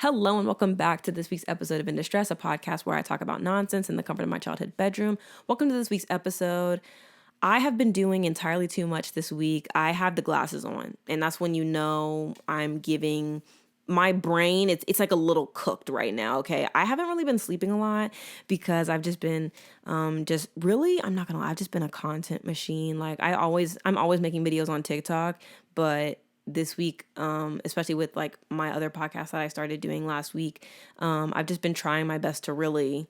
Hello and welcome back to this week's episode of In Distress, a podcast where I talk about nonsense in the comfort of my childhood bedroom. Welcome to this week's episode. I have been doing entirely too much this week. I have the glasses on, and that's when you know I'm giving my brain, it's like a little cooked right now, okay? I haven't really been sleeping a lot because I've just been I'm not gonna lie, I've just been a content machine. Like I'm always making videos on TikTok, but this week, especially with like my other podcast that I started doing last week, I've just been trying my best to really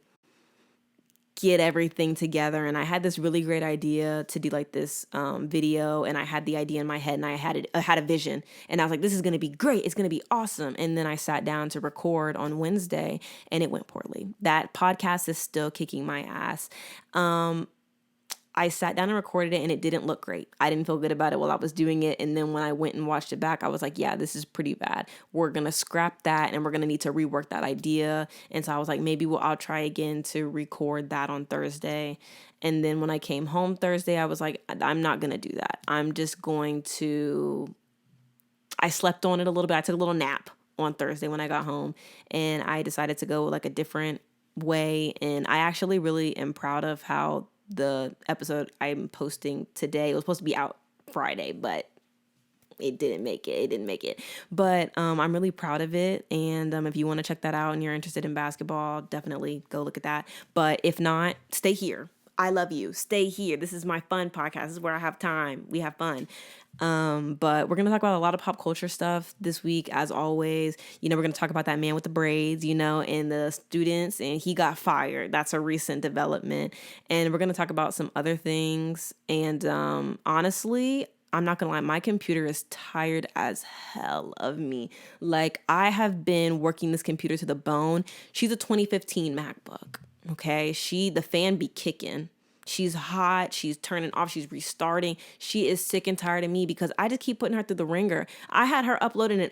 get everything together. And I had this really great idea to do like this video, and I had the idea in my head, and I had a vision, and I was like, this is going to be great. It's going to be awesome. And then I sat down to record on Wednesday, and it went poorly. That podcast is still kicking my ass. I sat down and recorded it, and it didn't look great. I didn't feel good about it while I was doing it. And then when I went and watched it back, I was like, yeah, this is pretty bad. We're going to scrap that, and we're going to need to rework that idea. And so I was like, I'll try again to record that on Thursday. And then when I came home Thursday, I was like, I'm not going to do that. I slept on it a little bit. I took a little nap on Thursday when I got home, and I decided to go like a different way. And I actually really am proud of how the episode I'm posting today, it was supposed to be out Friday, but it didn't make it. But I'm really proud of it. And if you want to check that out and you're interested in basketball, definitely go look at that. But if not, stay here. I love you. Stay here. This is my fun podcast. This is where I have time. We have fun. But we're going to talk about a lot of pop culture stuff this week, as always. We're going to talk about that man with the braids, and the students, and he got fired. That's a recent development. And we're going to talk about some other things. And honestly, I'm not going to lie, my computer is tired as hell of me. Like, I have been working this computer to the bone. She's a 2015 MacBook. Okay, the fan be kicking. She's hot. She's turning off. She's restarting. She is sick and tired of me because I just keep putting her through the ringer. I had her uploading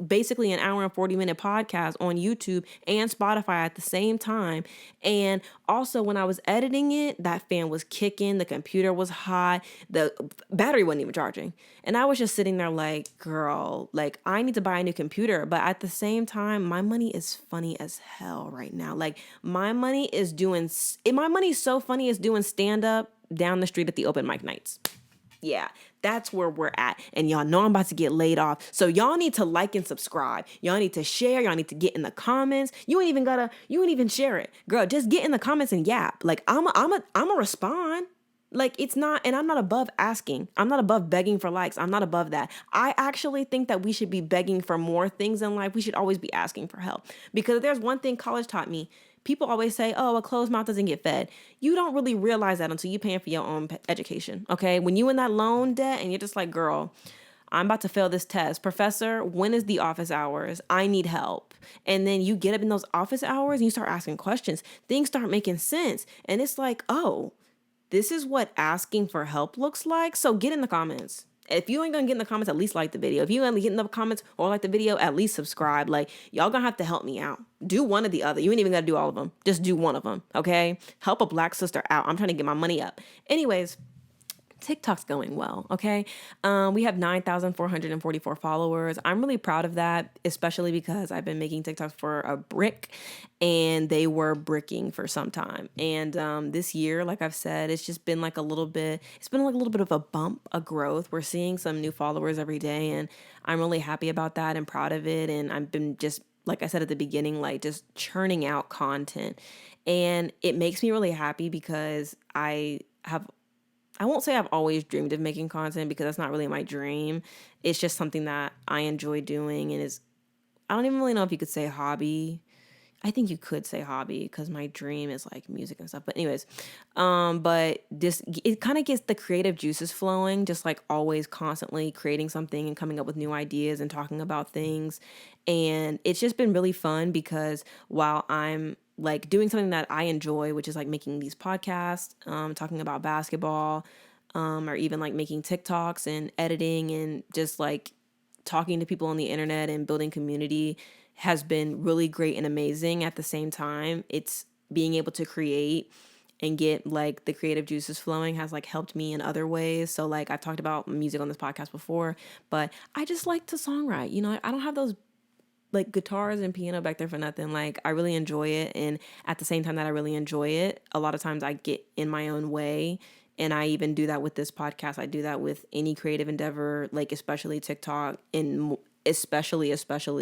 basically an hour and 40-minute podcast on YouTube and Spotify at the same time. And also when I was editing it, that fan was kicking. The computer was hot. The battery wasn't even charging. And I was just sitting there like, girl, like I need to buy a new computer. But at the same time, my money is funny as hell right now. Like my money is so funny it's doing stand up down the street at the open mic nights. Yeah, that's where we're at. And y'all know I'm about to get laid off. So y'all need to like and subscribe. Y'all need to share. Y'all need to get in the comments. You ain't even share it. Girl, just get in the comments and yap. Like I'm a respond. Like it's not, and I'm not above asking. I'm not above begging for likes. I'm not above that. I actually think that we should be begging for more things in life. We should always be asking for help. Because there's one thing college taught me. People always say, oh, a closed mouth doesn't get fed. You don't really realize that until you're paying for your own education, okay? When you in that loan debt and you're just like, girl, I'm about to fail this test. Professor, when is the office hours? I need help. And then you get up in those office hours and you start asking questions. Things start making sense. And it's like, oh, this is what asking for help looks like. So get in the comments. If you ain't gonna get in the comments, at least like the video. If you ain't get in the comments or like the video, at least subscribe. Like, y'all gonna have to help me out. Do one or the other. You ain't even gotta do all of them. Just do one of them, okay? Help a black sister out. I'm trying to get my money up. Anyways, TikTok's going well, okay? We have 9,444 followers. I'm really proud of that, especially because I've been making TikToks for a brick, and they were bricking for some time. And this year, like I've said, it's been like a little bit of a bump, a growth. We're seeing some new followers every day, and I'm really happy about that and proud of it. And I've been just, like I said at the beginning, like just churning out content. And it makes me really happy because I won't say I've always dreamed of making content because that's not really my dream. It's just something that I enjoy doing and I don't even really know if you could say hobby. I think you could say hobby because my dream is like music and stuff. But anyways, it kind of gets the creative juices flowing, just like always constantly creating something and coming up with new ideas and talking about things. And it's just been really fun because while I'm like doing something that I enjoy, which is like making these podcasts, talking about basketball, or even like making TikToks and editing and just like talking to people on the internet and building community has been really great and amazing. At the same time, it's being able to create and get like the creative juices flowing has like helped me in other ways. So like I've talked about music on this podcast before, but I just like to songwrite. I don't have those like guitars and piano back there for nothing. Like I really enjoy it, and at the same time that I really enjoy it, a lot of times I get in my own way, and I even do that with this podcast. I do that with any creative endeavor, like especially TikTok, and especially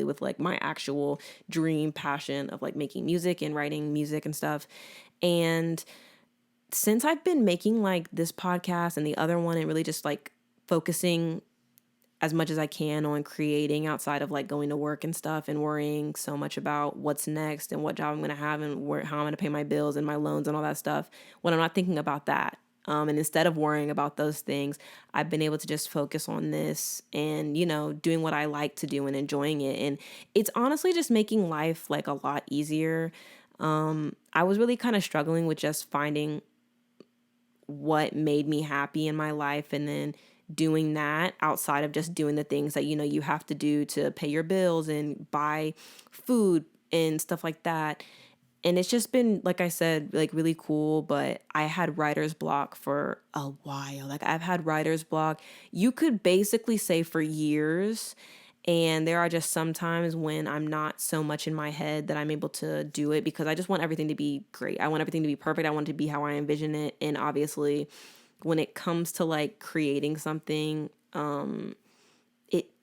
with like my actual dream passion of like making music and writing music and stuff. And since I've been making like this podcast and the other one and really just like focusing as much as I can on creating outside of like going to work and stuff and worrying so much about what's next and what job I'm going to have and how I'm going to pay my bills and my loans and all that stuff, when I'm not thinking about that. And instead of worrying about those things, I've been able to just focus on this and, doing what I like to do and enjoying it. And it's honestly just making life like a lot easier. I was really kind of struggling with just finding what made me happy in my life, and then doing that outside of just doing the things that you have to do to pay your bills and buy food and stuff like that. And it's just been, like I said, like really cool. But I had writer's block for a while. Like I've had writer's block, you could basically say, for years. And there are just some times when I'm not so much in my head that I'm able to do it, because I just want everything to be great. I want everything to be perfect. I want it to be how I envision it. And obviously, when it comes to like creating something,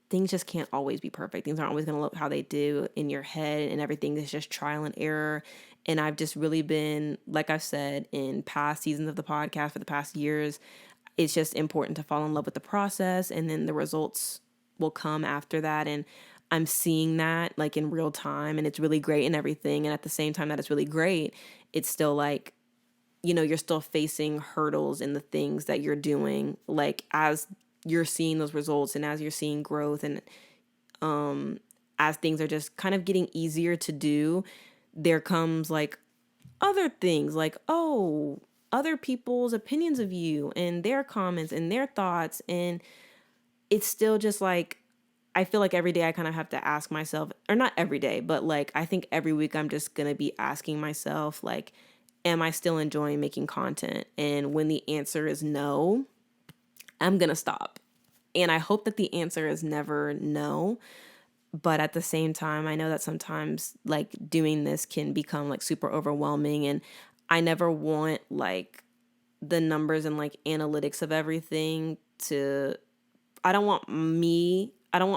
things just can't always be perfect. Things aren't always going to look how they do in your head, and everything is just trial and error. And I've just really been, like I've said in past seasons of the podcast for the past years, it's just important to fall in love with the process, and then the results will come after that. And I'm seeing that like in real time, and it's really great and everything. And at the same time that it's really great, it's still like, you're still facing hurdles in the things that you're doing, like as you're seeing those results and as you're seeing growth, and as things are just kind of getting easier to do, there comes like other things, like, oh, other people's opinions of you and their comments and their thoughts. And it's still just like, I feel like every day I kind of have to ask myself, or not every day, but like I think every week I'm just going to be asking myself, like, am I still enjoying making content? And when the answer is no, I'm going to stop. And I hope that the answer is never no. But at the same time, I know that sometimes like doing this can become like super overwhelming. And I never want like the numbers and like analytics of everything to, I don't want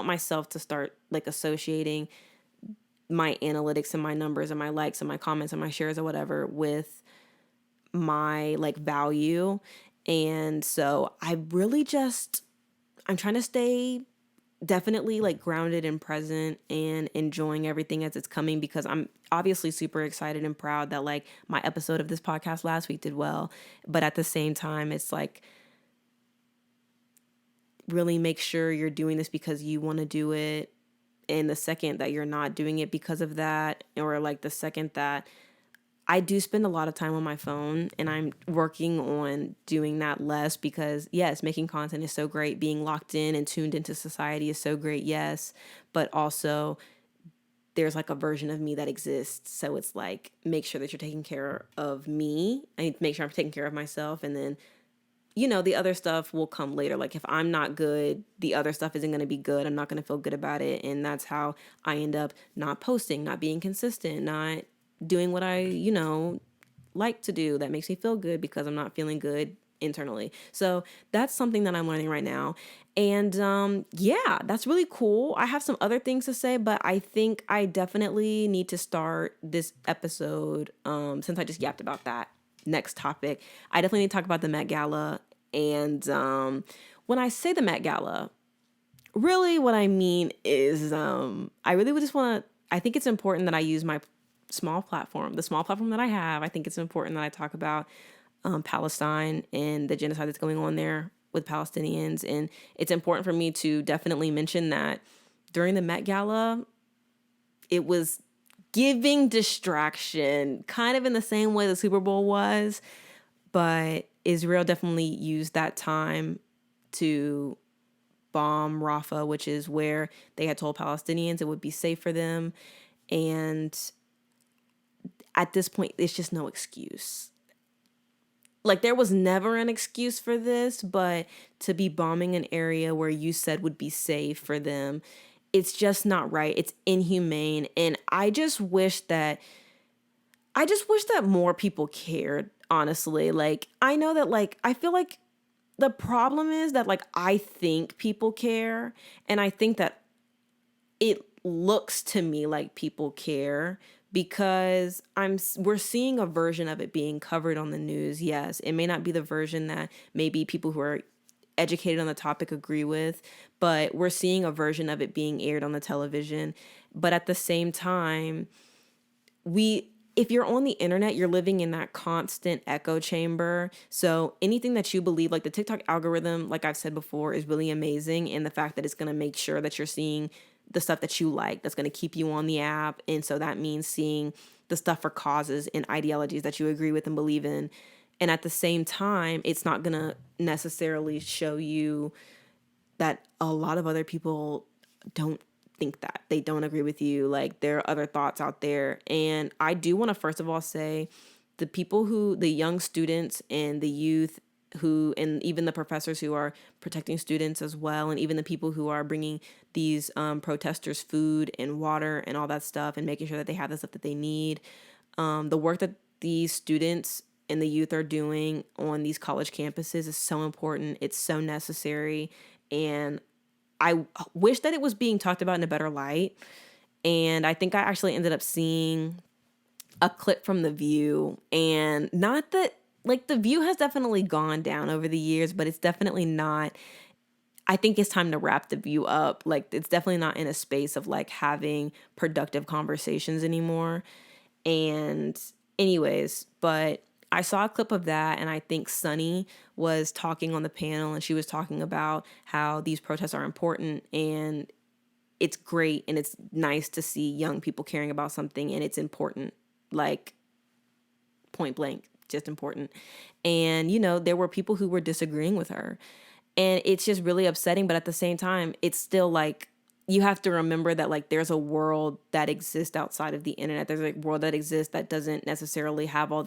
myself to start like associating my analytics and my numbers and my likes and my comments and my shares or whatever with my like value. And so I'm trying to stay definitely like grounded and present and enjoying everything as it's coming, because I'm obviously super excited and proud that like my episode of this podcast last week did well. But at the same time, it's like, really make sure you're doing this because you want to do it. And the second that you're not doing it because of that, or like the second that, I do spend a lot of time on my phone, and I'm working on doing that less, because yes, making content is so great. Being locked in and tuned into society is so great. Yes. But also there's like a version of me that exists. So it's like, make sure that you're taking care of me. I need to make sure I'm taking care of myself. And then, the other stuff will come later. Like if I'm not good, the other stuff isn't going to be good. I'm not going to feel good about it. And that's how I end up not posting, not being consistent, not doing what I, like to do that makes me feel good, because I'm not feeling good internally. So that's something that I'm learning right now. And yeah, that's really cool. I have some other things to say, but I think I definitely need to start this episode, since I just yapped about that next topic. I definitely need to talk about the Met Gala. And when I say the Met Gala, really what I mean is I really would just want to, I think it's important that I use my the small platform that I have. I think it's important that I talk about Palestine and the genocide that's going on there with Palestinians. And it's important for me to definitely mention that during the Met Gala, it was giving distraction, kind of in the same way the Super Bowl was. But Israel definitely used that time to bomb Rafah, which is where they had told Palestinians it would be safe for them. And at this point, it's just no excuse. Like, there was never an excuse for this, but to be bombing an area where you said would be safe for them, it's just not right. It's inhumane. And I just wish that more people cared, honestly. Like, I know that, like, I feel like the problem is that, like, I think people care, and I think that it looks to me like people care because we're seeing a version of it being covered on the news. Yes, it may not be the version that maybe people who are educated on the topic agree with, but we're seeing a version of it being aired on the television. But at the same time, we if you're on the internet, you're living in that constant echo chamber. So anything that you believe, like the TikTok algorithm, like I've said before, is really amazing. And the fact that it's going to make sure that you're seeing the stuff that you like, that's going to keep you on the app. And so that means seeing the stuff for causes and ideologies that you agree with and believe in. And at the same time, it's not going to necessarily show you that a lot of other people don't think that. They don't agree with you. Like, there are other thoughts out there. And I do want to first of all say the young students and the youth who, and even the professors who are protecting students as well, and even the people who are bringing these protesters food and water and all that stuff and making sure that they have the stuff that they need. The work that these students and the youth are doing on these college campuses is so important. It's so necessary. And I wish that it was being talked about in a better light. And I think I actually ended up seeing a clip from The View. And not that, like, The View has definitely gone down over the years, but it's definitely not. I think it's time to wrap The View up. Like, it's definitely not in a space of, like, having productive conversations anymore. And anyways, but I saw a clip of that, and I think Sunny was talking on the panel, and she was talking about how these protests are important, and it's great, and it's nice to see young people caring about something, and it's important, like, point blank, just important. And, there were people who were disagreeing with her, and it's just really upsetting. But at the same time, it's still like, you have to remember that, like, there's a world that exists outside of the internet. There's a world that exists that doesn't necessarily have all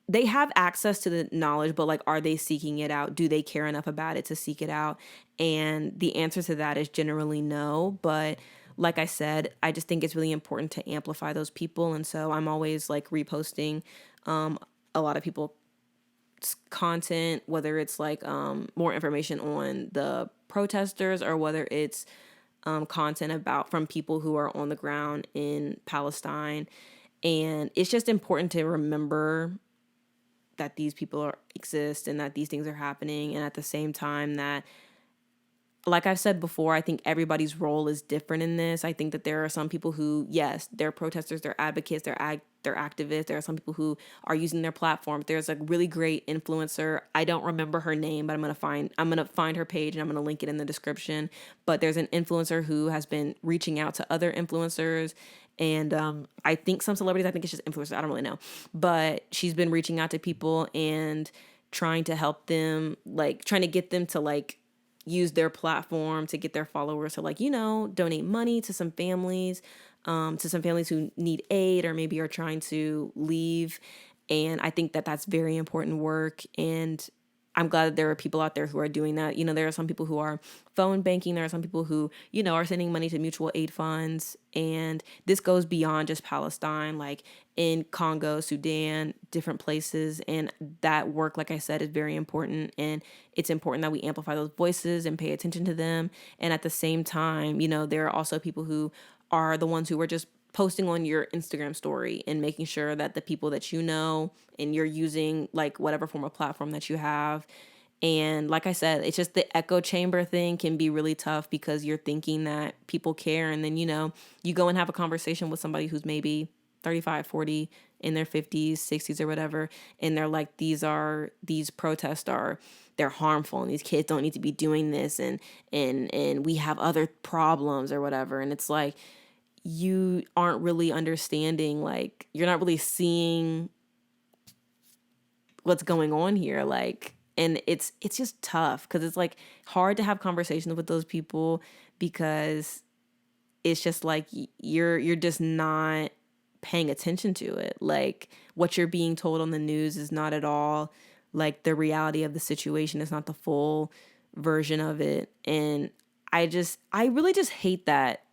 they have access to the knowledge, but, like, are they seeking it out? Do they care enough about it to seek it out? And the answer to that is generally no. But like I said, I just think it's really important to amplify those people. And so I'm always, like, reposting a lot of people's content, whether it's, like, more information on the protesters, or whether it's content from people who are on the ground in Palestine. And it's just important to remember that these people exist and that these things are happening. And at the same time, that, like I've said before, I think everybody's role is different in this. I think that there are some people who, yes, they're protesters, they're advocates, they're activists. There are some people who are using their platforms. There's a really great influencer. I don't remember her name, but I'm gonna find her page, and I'm gonna link it in the description. But there's an influencer who has been reaching out to other influencers. And I think some celebrities, I think it's just influencers, I don't really know. But she's been reaching out to people and trying to help them, like, trying to get them to, like, use their platform to get their followers to, like, donate money to some families who need aid or maybe are trying to leave. And I think that that's very important work. And I'm glad that there are people out there who are doing that. There are some people who are phone banking. There are some people who, are sending money to mutual aid funds. And this goes beyond just Palestine, like in Congo, Sudan, different places. And that work, like I said, is very important. And it's important that we amplify those voices and pay attention to them. And at the same time, there are also people who are the ones who are just posting on your Instagram story and making sure that the people that and you're using, like, whatever form of platform that you have. And like I said, it's just the echo chamber thing can be really tough because you're thinking that people care. And then, you go and have a conversation with somebody who's maybe 35, 40, in their 50s, 60s or whatever. And they're like, these protests they're harmful, and these kids don't need to be doing this. And we have other problems or whatever. And it's like, you aren't really understanding, like, you're not really seeing what's going on here. Like, and it's just tough because it's, like, hard to have conversations with those people because it's just like you're just not paying attention to it. Like, what you're being told on the news is not at all, like, the reality of the situation. Is not the full version of it. And I really just hate that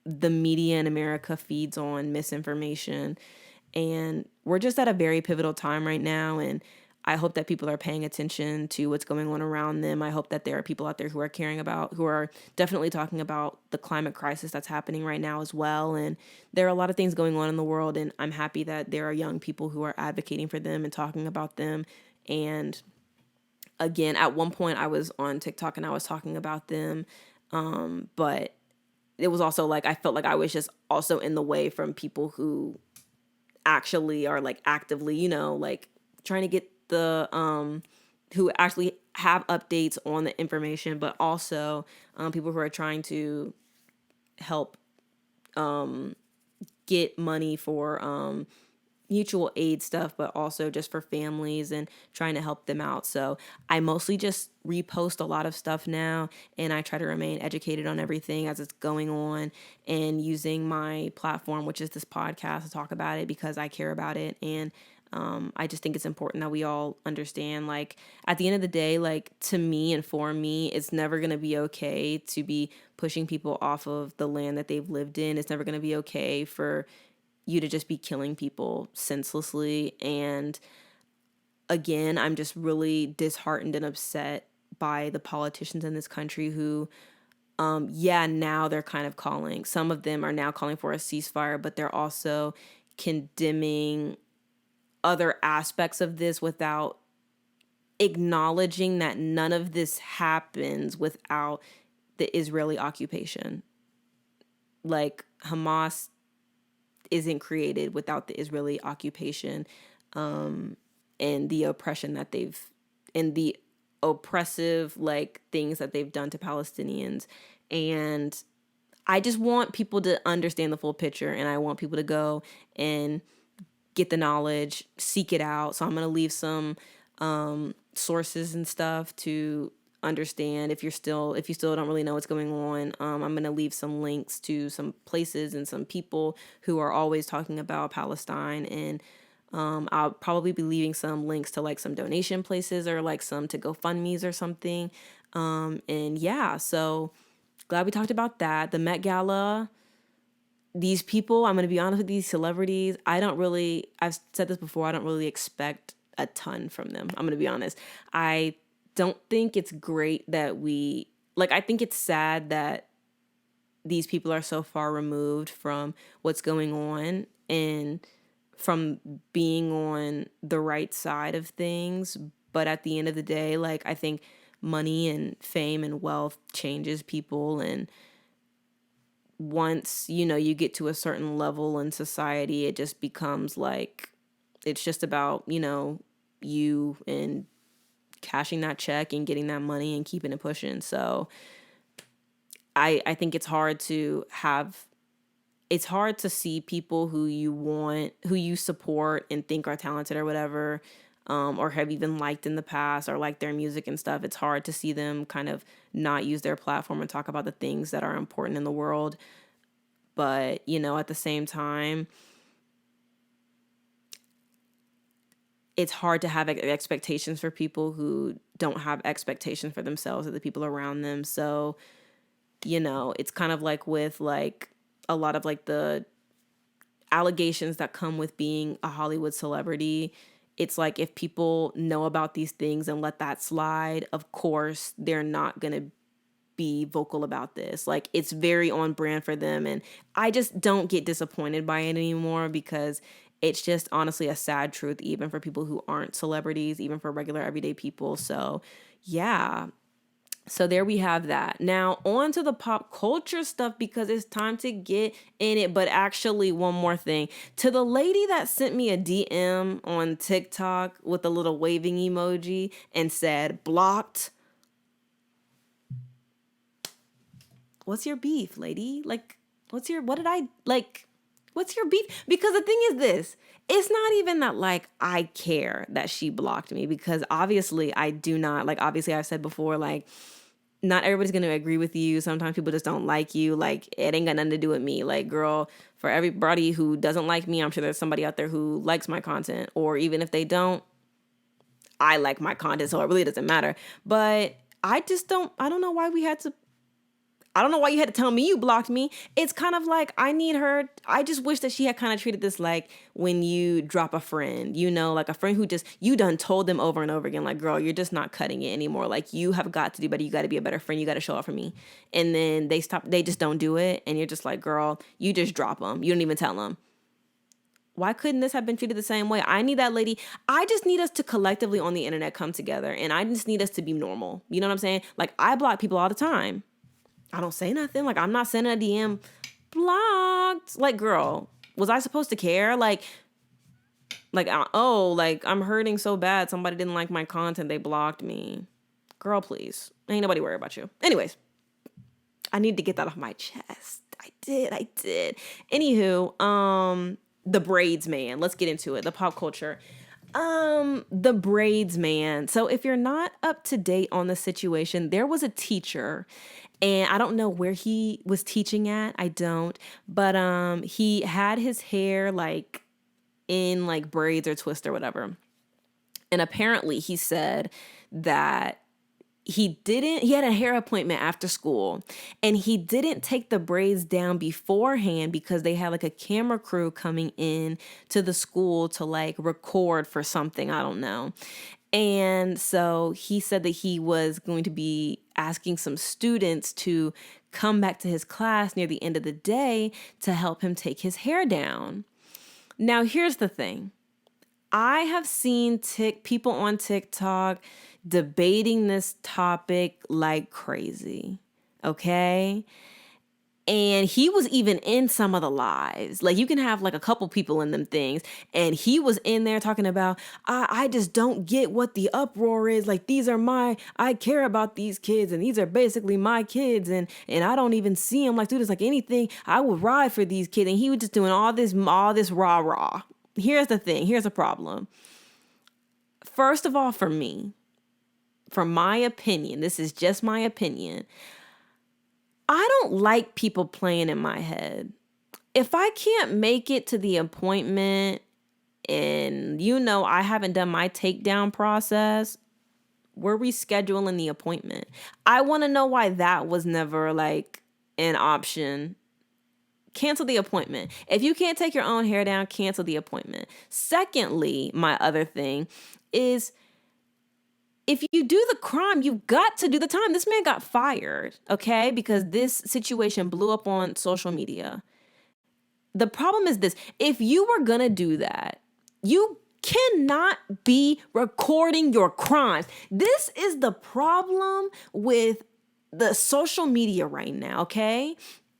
the media in America feeds on misinformation. And we're just at a very pivotal time right now. And I hope that people are paying attention to what's going on around them. I hope that there are people out there who are caring about, who are definitely talking about the climate crisis that's happening right now as well. And there are a lot of things going on in the world. And I'm happy that there are young people who are advocating for them and talking about them. And again, at one point I was on TikTok and I was talking about them. But it was also like, I felt like I was just also in the way from people who actually are like actively, like trying to get the who actually have updates on the information, but also people who are trying to help get money for mutual aid stuff, but also just for families and trying to help them out. So I mostly just repost a lot of stuff now, and I try to remain educated on everything as it's going on, and using my platform, which is this podcast, to talk about it because I care about it. And I just think it's important that we all understand, like, at the end of the day, like, to me and for me, it's never going to be okay to be pushing people off of the land that they've lived in. It's never going to be okay for you to just be killing people senselessly. And again, I'm just really disheartened and upset by the politicians in this country who, now they're kind of calling, some of them are now calling for a ceasefire, but they're also condemning other aspects of this without acknowledging that none of this happens without the Israeli occupation. Like, Hamas isn't created without the Israeli occupation, and the oppression that and the oppressive, like, things that they've done to Palestinians. And I just want people to understand the full picture, and I want people to go and get the knowledge, seek it out. So I'm going to leave some sources and stuff to understand if you still don't really know what's going on. I'm going to leave some links to some places and some people who are always talking about Palestine. And I'll probably be leaving some links to like some donation places or like some to GoFundMe's or something. And yeah, so glad we talked about that. The Met Gala, these people, I'm going to be honest with these celebrities, I've said this before, I don't really expect a ton from them. I'm going to be honest. I don't think it's great that I think it's sad that these people are so far removed from what's going on and from being on the right side of things. But at the end of the day, like, I think money and fame and wealth changes people. And once, you get to a certain level in society, it just becomes like, it's just about, you and cashing that check and getting that money and keeping it pushing. So I think it's hard to see people who you support and think are talented or whatever, or have even liked in the past or like their music and stuff. It's hard to see them kind of not use their platform and talk about the things that are important in the world. But, at the same time, it's hard to have expectations for people who don't have expectations for themselves or the people around them. So, it's kind of like with like a lot of like the allegations that come with being a Hollywood celebrity. It's like, if people know about these things and let that slide, of course, they're not going to be vocal about this. Like, it's very on brand for them. And I just don't get disappointed by it anymore, because it's just honestly a sad truth, even for people who aren't celebrities, even for regular everyday people. So yeah. So there we have that. Now on to the pop culture stuff, because it's time to get in it. But actually, one more thing. To the lady that sent me a DM on TikTok with a little waving emoji and said, blocked. What's your beef, lady? Like, what's your beef? Because the thing is this, it's not even that like I care that she blocked me, because obviously I do not. Like, obviously I've said before, like, not everybody's going to agree with you. Sometimes people just don't like you. Like, it ain't got nothing to do with me. Like, girl, for everybody who doesn't like me, I'm sure there's somebody out there who likes my content. Or even if they don't, I like my content, so it really doesn't matter. But I don't know why I don't know why you had to tell me you blocked me. It's kind of like I just wish that she had kind of treated this like when you drop a friend, like a friend who just, you done told them over and over again, like, girl, you're just not cutting it anymore. Like, you have got to do better. You got to be a better friend. You got to show up for me. And then they just don't do it. And you're just like, girl, you just drop them. You don't even tell them. Why couldn't this have been treated the same way? I need that lady. I just need us to collectively on the internet come together. And I just need us to be normal. You know what I'm saying? Like, I block people all the time. I don't say nothing. Like, I'm not sending a DM blocked. Like, girl, was I supposed to care? Like, I'm hurting so bad. Somebody didn't like my content. They blocked me. Girl, please. Ain't nobody worried about you. Anyways, I need to get that off my chest. I did. Anywho, the braids man. Let's get into it. The pop culture. The braids man. So if you're not up to date on the situation, there was a teacher, and I don't know where he was teaching at. I don't. But he had his hair like in like braids or twist or whatever. And apparently he said that he had a hair appointment after school, and he didn't take the braids down beforehand because they had like a camera crew coming in to the school to like record for something. I don't know. And so he said that he was going to be asking some students to come back to his class near the end of the day to help him take his hair down. Now, here's the thing. I have seen people on TikTok debating this topic like crazy, okay? And he was even in some of the lives. Like, you can have like a couple people in them things, and he was in there talking about, I just don't get what the uproar is. Like, I care about these kids, and these are basically my kids, and I don't even see them. Like, dude, it's like anything, I would ride for these kids. And he was just doing all this rah-rah. Here's the thing. Here's the problem. First of all, for me, from my opinion, this is just my opinion, I don't like people playing in my head. If I can't make it to the appointment and I haven't done my takedown process, we're rescheduling the appointment. I want to know why that was never like an option. Cancel the appointment. If you can't take your own hair down, cancel the appointment. Secondly, my other thing is, if you do the crime, you've got to do the time. This man got fired, okay? Because this situation blew up on social media. The problem is this. If you were going to do that, you cannot be recording your crimes. This is the problem with the social media right now, okay?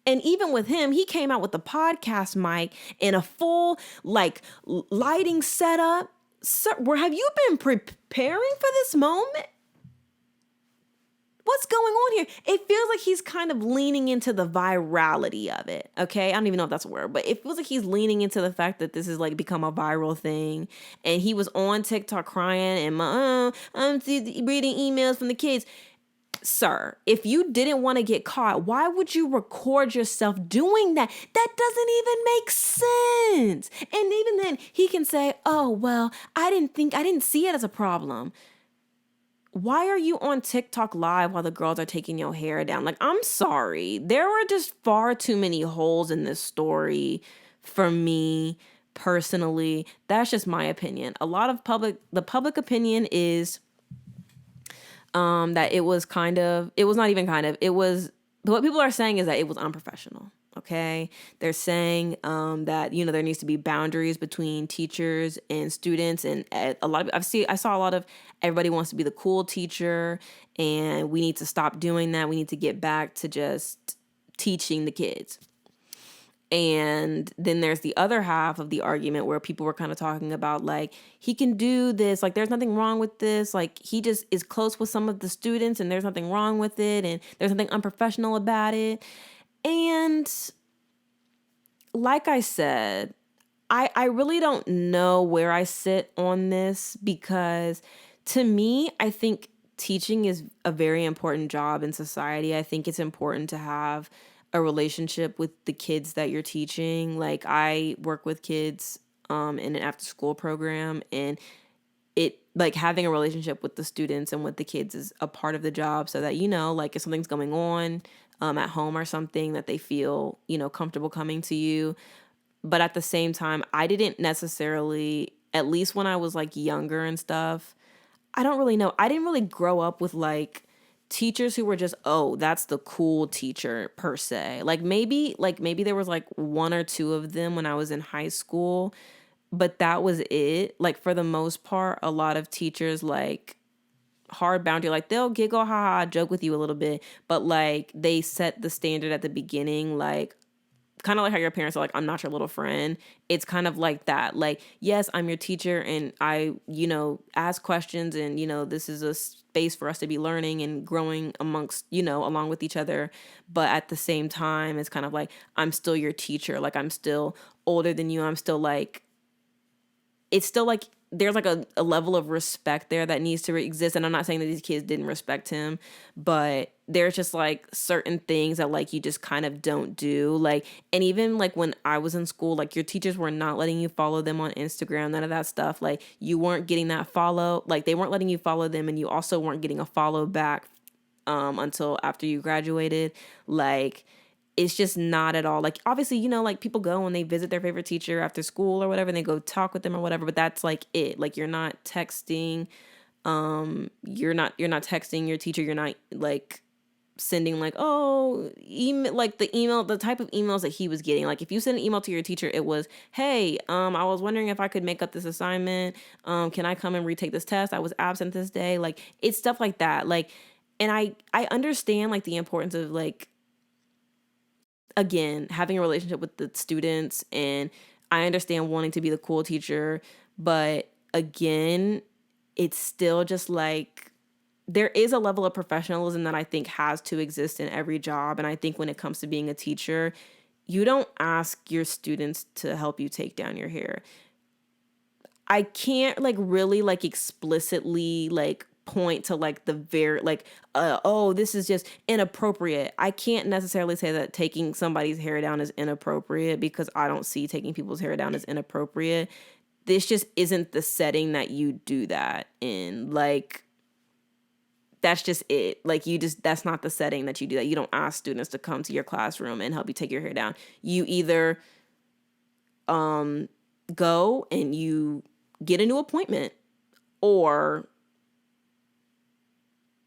And even with him, he came out with the podcast mic and a full like lighting setup. Sir, have you been preparing for this moment? What's going on here? It feels like he's kind of leaning into the virality of it. Okay. I don't even know if that's a word, but it feels like he's leaning into the fact that this has like become a viral thing. And he was on TikTok crying and I'm reading emails from the kids. Sir, if you didn't want to get caught, why would you record yourself doing that? That doesn't even make sense. And even then, he can say, oh, well, I didn't see it as a problem. Why are you on TikTok live while the girls are taking your hair down? Like, I'm sorry. There are just far too many holes in this story for me personally. That's just my opinion. The public opinion is that it was what people are saying is that it was unprofessional. Okay. They're saying, that, there needs to be boundaries between teachers and students. And I saw a lot of, everybody wants to be the cool teacher, and we need to stop doing that. We need to get back to just teaching the kids. And then there's the other half of the argument where people were kind of talking about like, he can do this, like there's nothing wrong with this, like he just is close with some of the students and there's nothing wrong with it, and there's nothing unprofessional about it. And like I said, I really don't know where I sit on this, because to me, I think teaching is a very important job in society. I think it's important to have a relationship with the kids that you're teaching. Like, I work with kids in an after school program, and like having a relationship with the students and with the kids is a part of the job, so that, like if something's going on at home or something, that they feel, comfortable coming to you. But at the same time, I didn't necessarily, at least when I was like younger and stuff, I don't really know. I didn't really grow up with like teachers who were just, oh, that's the cool teacher per se. Like maybe there was like one or two of them when I was in high school, but that was it. Like for the most part, a lot of teachers like hard boundary, like they'll giggle, haha, joke with you a little bit, but like they set the standard at the beginning, like kind of like how your parents are like, I'm not your little friend. It's kind of like that. Like, yes, I'm your teacher and I, ask questions and, this is a space for us to be learning and growing amongst, along with each other. But at the same time, it's kind of like, I'm still your teacher. Like, I'm still older than you. I'm still like, it's still like there's like a level of respect there that needs to exist. And I'm not saying that these kids didn't respect him, but there's just like certain things that like you just kind of don't do. Like, and even like when I was in school, like your teachers were not letting you follow them on Instagram, none of that stuff. Like you weren't getting that follow, like they weren't letting you follow them, and you also weren't getting a follow back until after you graduated. Like, it's just not at all. Like, obviously, like people go and they visit their favorite teacher after school or whatever, and they go talk with them or whatever, but that's like it. Like, you're not texting, you're not texting your teacher. You're not like sending like, oh, email, like the type of emails that he was getting. Like if you send an email to your teacher, it was, hey, I was wondering if I could make up this assignment. Can I come and retake this test? I was absent this day. Like, it's stuff like that. Like, and I understand like the importance of like, again, having a relationship with the students, and I understand wanting to be the cool teacher, but again, it's still just like there is a level of professionalism that I think has to exist in every job. And I think when it comes to being a teacher, you don't ask your students to help you take down your hair. I can't like really like explicitly like point to like the very like oh, this is just inappropriate. I can't necessarily say that taking somebody's hair down is inappropriate, because I don't see taking people's hair down as inappropriate. This just isn't the setting that you do that in. Like, that's just it. Like, that's not the setting that you do that. You don't ask students to come to your classroom and help you take your hair down. You either go and you get a new appointment, or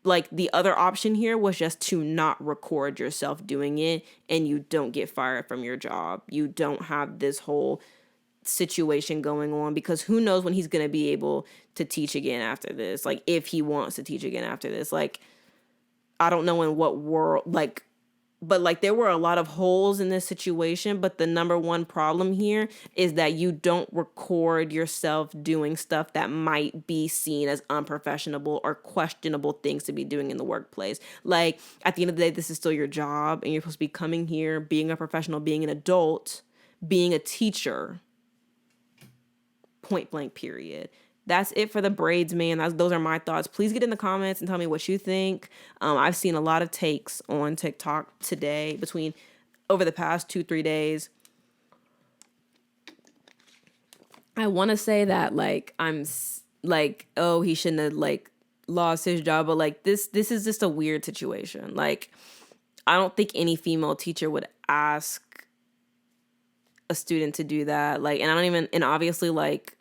like the other option here was just to not record yourself doing it, and you don't get fired from your job. You don't have this whole situation going on, because who knows when he's going to be able to teach again after this. Like, if he wants to teach again after this, like, I don't know in what world, like, but like there were a lot of holes in this situation. But the number one problem here is that you don't record yourself doing stuff that might be seen as unprofessional or questionable things to be doing in the workplace. Like, at the end of the day, this is still your job, and you're supposed to be coming here, being a professional, being an adult, being a teacher. Point blank, period. That's it for the braids, man. Those are my thoughts. Please get in the comments and tell me what you think. I've seen a lot of takes on TikTok today, over the past 2-3 days. I want to say that like I'm like, oh, he shouldn't have like lost his job, but like this is just a weird situation. Like, I don't think any female teacher would ask a student to do that. Like, and obviously like,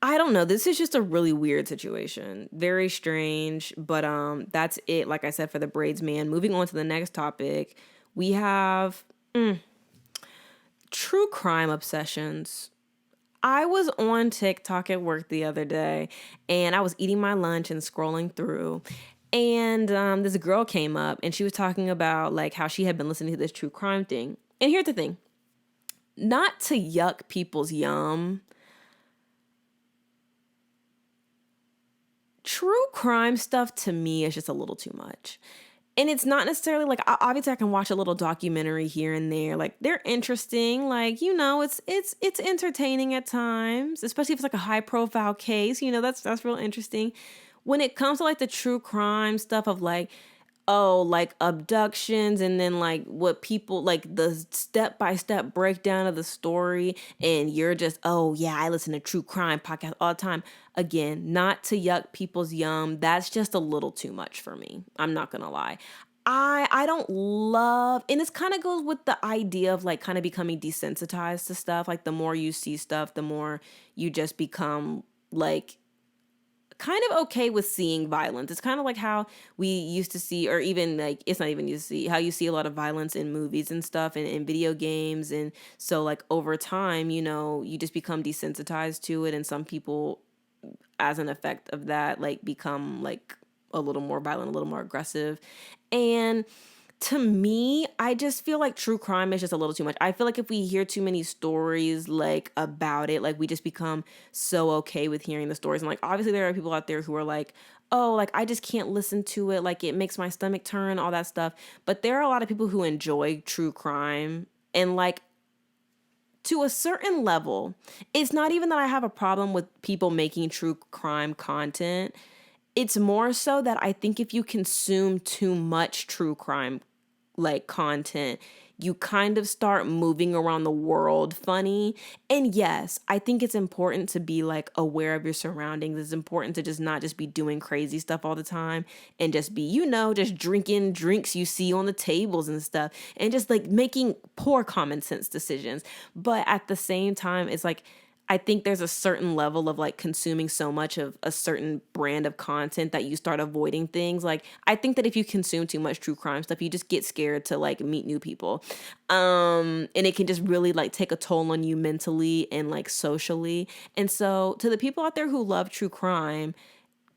I don't know. This is just a really weird situation. Very strange, but that's it, like I said, for the braids, man. Moving on to the next topic, we have true crime obsessions. I was on TikTok at work the other day, and I was eating my lunch and scrolling through, and this girl came up, and she was talking about like how she had been listening to this true crime thing. And here's the thing, not to yuck people's yum, true crime stuff to me is just a little too much. And it's not necessarily like, obviously I can watch a little documentary here and there. Like, they're interesting. Like, it's entertaining at times, especially if it's like a high profile case, that's real interesting. When it comes to like the true crime stuff of like, oh, like abductions, and then like what people like the step by step breakdown of the story, and you're just, oh yeah, I listen to true crime podcast all the time. Again, not to yuck people's yum, that's just a little too much for me. I'm not gonna lie. I don't love, and this kind of goes with the idea of like kind of becoming desensitized to stuff. Like the more you see stuff, the more you just become like kind of okay with seeing violence. It's kind of like how we used to see, or even like, it's not even used to see, how you see a lot of violence in movies and stuff, and in video games. And so like over time, you just become desensitized to it. And some people, as an effect of that, like become like a little more violent, a little more aggressive. And to me, I just feel like true crime is just a little too much. I feel like if we hear too many stories like about it, like we just become so okay with hearing the stories. And like obviously there are people out there who are like, oh, like I just can't listen to it, like it makes my stomach turn, all that stuff. But there are a lot of people who enjoy true crime, and like to a certain level, it's not even that I have a problem with people making true crime content. It's more so that I think if you consume too much true crime like content, you kind of start moving around the world funny. And yes, I think it's important to be like aware of your surroundings. It's important to just not just be doing crazy stuff all the time, and just be, just drinking drinks you see on the tables and stuff, and just like making poor common sense decisions. But at the same time, it's like, I think there's a certain level of like consuming so much of a certain brand of content that you start avoiding things. Like, I think that if you consume too much true crime stuff, you just get scared to like meet new people. And it can just really like take a toll on you mentally and like socially. And so to the people out there who love true crime,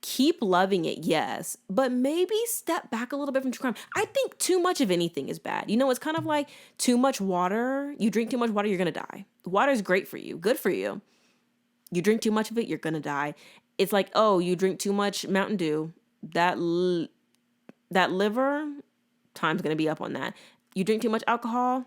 keep loving it, yes, but maybe step back a little bit from true crime. I think too much of anything is bad. It's kind of like too much water. You drink too much water, you're going to die. Water is great for you, good for you. You drink too much of it, you're going to die. It's like, oh, you drink too much Mountain Dew, that liver, time's going to be up on that. You drink too much alcohol,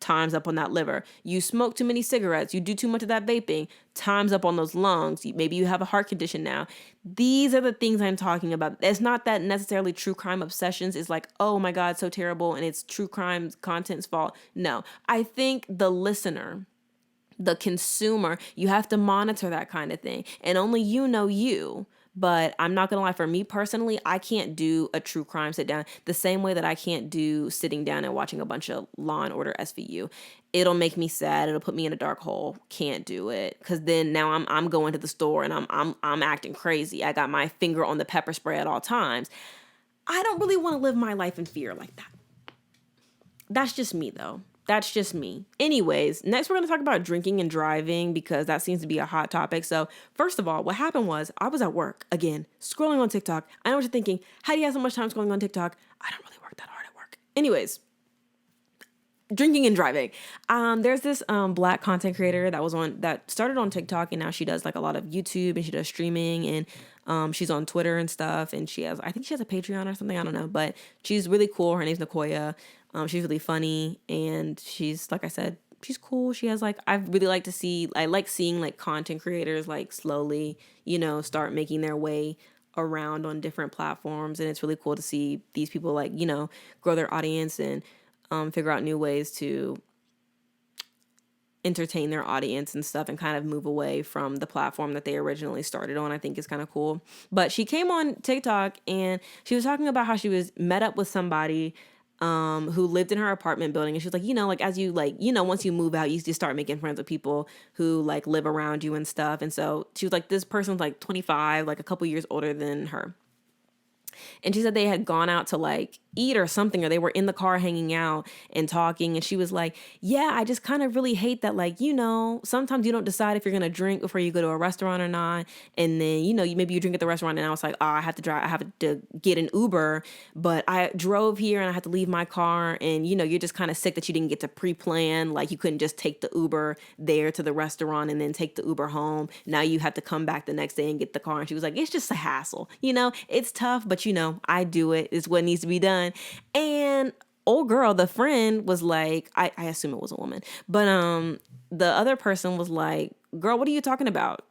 time's up on that liver. You smoke too many cigarettes, you do too much of that vaping, time's up on those lungs. Maybe you have a heart condition now. These are the things I'm talking about. It's not that necessarily true crime obsessions is like, oh my God, so terrible, and it's true crime content's fault. No, I think the listener, the consumer, you have to monitor that kind of thing. And only you know you. But I'm not going to lie, for me personally, I can't do a true crime sit down the same way that I can't do sitting down and watching a bunch of Law and Order SVU. It'll make me sad. It'll put me in a dark hole. Can't do it. Because then now I'm going to the store and I'm acting crazy. I got my finger on the pepper spray at all times. I don't really want to live my life in fear like that. That's just me, though. That's just me. Anyways, next we're going to talk about drinking and driving, because that seems to be a hot topic. So first of all, what happened was I was at work, again, scrolling on TikTok. I know what you're thinking. How do you have so much time scrolling on TikTok? I don't really work that hard at work. Anyways, drinking and driving. There's this black content creator that started on TikTok, and now she does like a lot of YouTube, and she does streaming, and she's on Twitter and stuff, and I think she has a Patreon or something, I don't know, but she's really cool. Her name's Nicoya. She's really funny, and she's, like I said, she's cool. She has like, I like seeing like content creators like slowly, start making their way around on different platforms. And it's really cool to see these people like, grow their audience and figure out new ways to entertain their audience and stuff, and kind of move away from the platform that they originally started on. I think is kind of cool. But she came on TikTok and she was talking about how she was met up with somebody who lived in her apartment building. And she was like, like as you like, once you move out, you just start making friends with people who like live around you and stuff. And so she was like, this person's like 25, like a couple years older than her. And she said they had gone out to like eat or something, or they were in the car hanging out and talking. And she was like, yeah, I just kind of really hate that, like, sometimes you don't decide if you're going to drink before you go to a restaurant or not. And then, maybe you drink at the restaurant, and I was like, oh, I have to get an Uber, but I drove here and I had to leave my car. And, you're just kind of sick that you didn't get to pre-plan. Like you couldn't just take the Uber there to the restaurant and then take the Uber home. Now you have to come back the next day and get the car. And she was like, it's just a hassle. It's tough, but I do it. It's what needs to be done. And old girl, the friend, was like, I assume it was a woman, but the other person was like, girl, what are you talking about?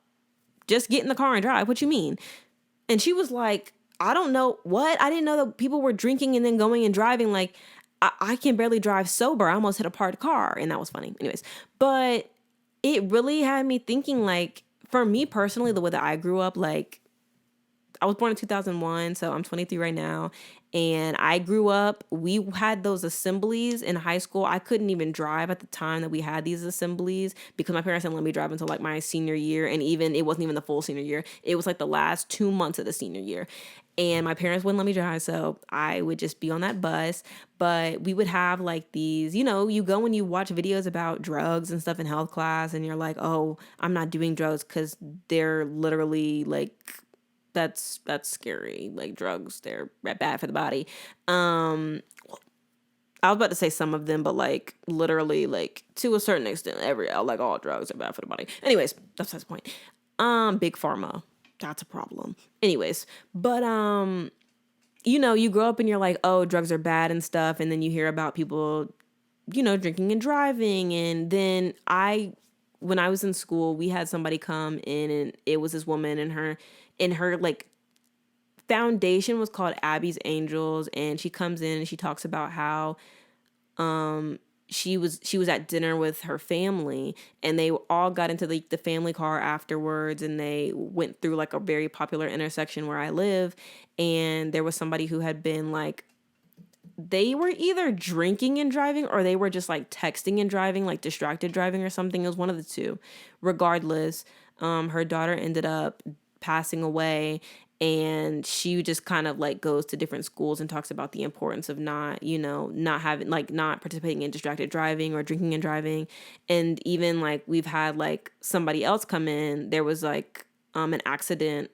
Just get in the car and drive. What you mean? And she was like, I don't know what. I didn't know that people were drinking and then going and driving. Like, I can barely drive sober. I almost hit a parked car, and that was funny. Anyways, but it really had me thinking, like, for me personally, the way that I grew up, like, I was born in 2001, so I'm 23 right now. And I grew up, we had those assemblies in high school. I couldn't even drive at the time that we had these assemblies because my parents didn't let me drive until like my senior year. And even, it wasn't even the full senior year. It was like the last 2 months of the senior year. And my parents wouldn't let me drive, so I would just be on that bus. But we would have like these, you go and you watch videos about drugs and stuff in health class, and you're like, oh, I'm not doing drugs because they're literally like, that's scary. Like, drugs, they're bad for the body. I was about to say some of them, but like literally, like to a certain extent, like all drugs are bad for the body. Anyways, that's the point. Big pharma, that's a problem. Anyways, but you grow up and you're like, oh, drugs are bad and stuff, and then you hear about people, drinking and driving, and then when I was in school, we had somebody come in, and it was this woman, and her like foundation was called Abby's Angels, and she comes in and she talks about how she was at dinner with her family, and they all got into the family car afterwards, and they went through like a very popular intersection where I live, and there was somebody who had been like, they were either drinking and driving or they were just like texting and driving, like distracted driving or something. It was one of the two. Regardless, her daughter ended up passing away, and she just kind of like goes to different schools and talks about the importance of not participating in distracted driving or drinking and driving. And even like we've had like somebody else come in, there was like an accident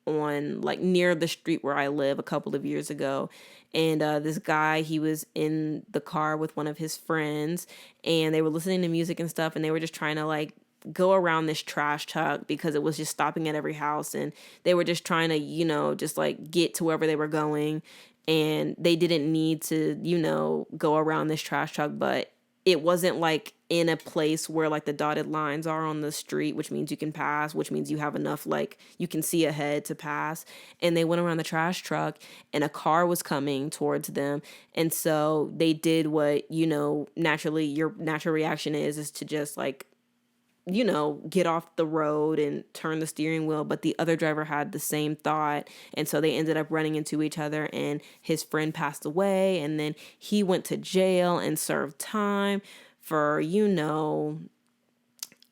on like near the street where I live a couple of years ago. And this guy, he was in the car with one of his friends, and they were listening to music and stuff, and they were just trying to like go around this trash truck because it was just stopping at every house, and they were just trying to, just like get to wherever they were going, and they didn't need to, go around this trash truck, but it wasn't like in a place where like the dotted lines are on the street, which means you can pass, which means you have enough, like you can see ahead to pass. And they went around the trash truck, and a car was coming towards them. And so they did what, naturally your natural reaction is to just like, get off the road and turn the steering wheel. But the other driver had the same thought. And so they ended up running into each other, and his friend passed away. And then he went to jail and served time for, I don't know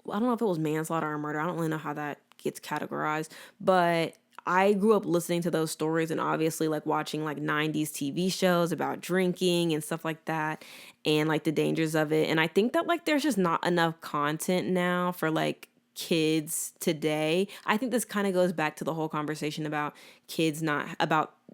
if it was manslaughter or murder. I don't really know how that gets categorized. But I grew up listening to those stories and obviously like watching like 90s TV shows about drinking and stuff like that, and like the dangers of it. And I think that like there's just not enough content now for like kids today. I think this kind of goes back to the whole conversation about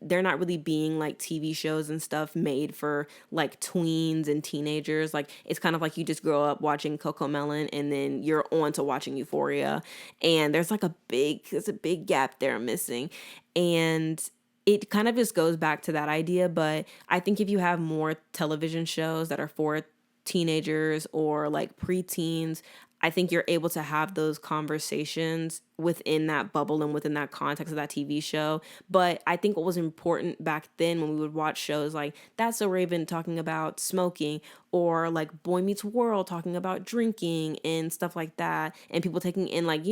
they're not really being like TV shows and stuff made for like tweens and teenagers. Like it's kind of like you just grow up watching Coco Melon and then you're on to watching Euphoria. And there's a big gap there missing. And it kind of just goes back to that idea. But I think if you have more television shows that are for teenagers or like preteens, I think you're able to have those conversations within that bubble and within that context of that TV show. But I think what was important back then when we would watch shows like That's So Raven talking about smoking, or like Boy Meets World talking about drinking and stuff like that, and people taking in like,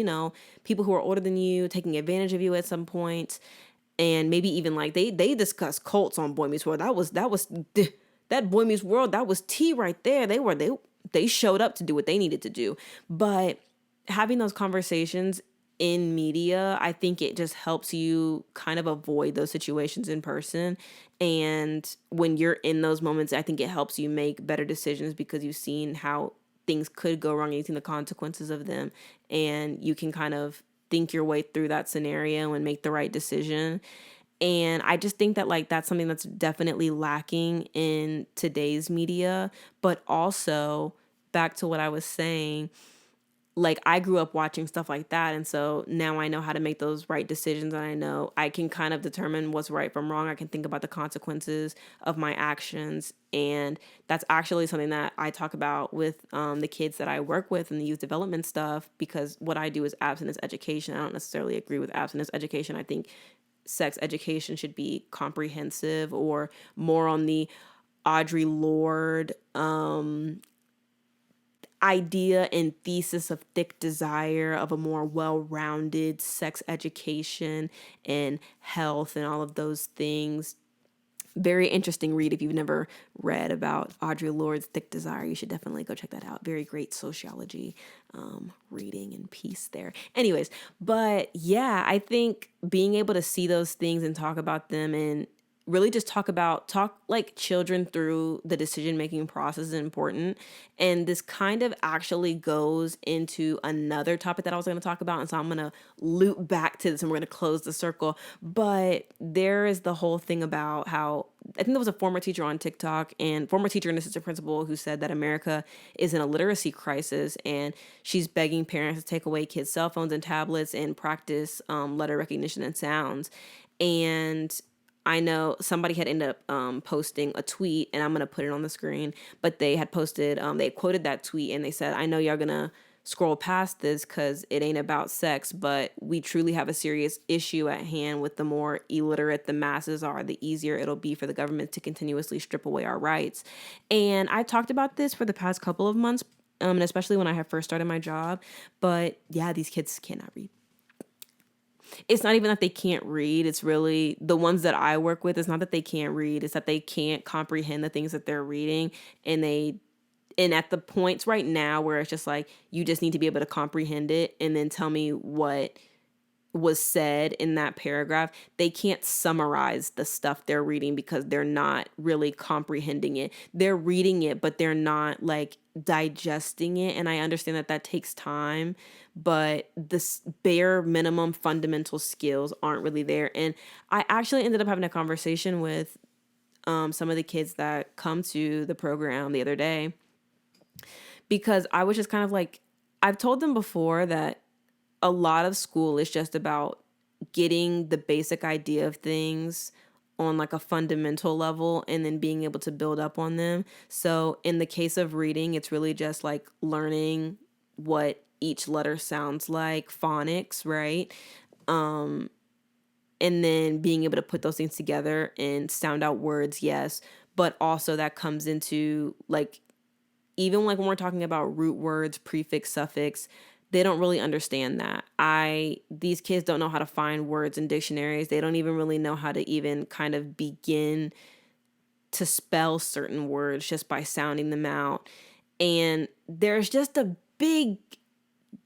people who are older than you taking advantage of you at some point. And maybe even like they discuss cults on Boy Meets World. That Boy Meets World, that was tea right there. They showed up to do what they needed to do. But having those conversations in media, I think it just helps you kind of avoid those situations in person. And when you're in those moments, I think it helps you make better decisions because you've seen how things could go wrong and you've seen the consequences of them. And you can kind of think your way through that scenario and make the right decision. And I just think that like that's something that's definitely lacking in today's media. But also, back to what I was saying, like I grew up watching stuff like that, and so now I know how to make those right decisions, and I know I can kind of determine what's right from wrong. I can think about the consequences of my actions, and that's actually something that I talk about with the kids that I work with in the youth development stuff, because what I do is abstinence education. I don't necessarily agree with abstinence education. I think sex education should be comprehensive or more on the Audre Lorde idea and thesis of thick desire of a more well-rounded sex education and health and all of those things. Very interesting read. If you've never read about Audre Lorde's Thick Desire, you should definitely go check that out. Very great sociology reading and piece there. Anyways, but yeah, I think being able to see those things and talk about them and really just talk like children through the decision-making process is important. And this kind of actually goes into another topic that I was going to talk about. And so I'm going to loop back to this and we're going to close the circle. But there is the whole thing about how, I think there was a former teacher on TikTok and former teacher and assistant principal who said that America is in a literacy crisis, and she's begging parents to take away kids' cell phones and tablets and practice letter recognition and sounds. And I know somebody had ended up posting a tweet, and I'm going to put it on the screen, but they had posted, they quoted that tweet and they said, I know y'all going to scroll past this because it ain't about sex, but we truly have a serious issue at hand. With the more illiterate the masses are, the easier it'll be for the government to continuously strip away our rights. And I talked about this for the past couple of months, and especially when I had first started my job. But yeah, these kids cannot read. It's not even that they can't read. It's really the ones that I work with. It's not that they can't read. It's that they can't comprehend the things that they're reading. And at the points right now where it's just like, you just need to be able to comprehend it and then tell me what was said in that paragraph. They can't summarize the stuff they're reading because they're not really comprehending it. They're reading it, but they're not like digesting it. And I understand that that takes time, but the bare minimum fundamental skills aren't really there. And I actually ended up having a conversation with some of the kids that come to the program the other day, because I was just kind of like, I've told them before that a lot of school is just about getting the basic idea of things on like a fundamental level and then being able to build up on them. So in the case of reading, it's really just like learning what each letter sounds like, phonics, right? And then being able to put those things together and sound out words, yes. But also that comes into like, even like when we're talking about root words, prefix, suffix, they don't really understand that. These kids don't know how to find words in dictionaries. They don't even really know how to even kind of begin to spell certain words just by sounding them out. And there's just a big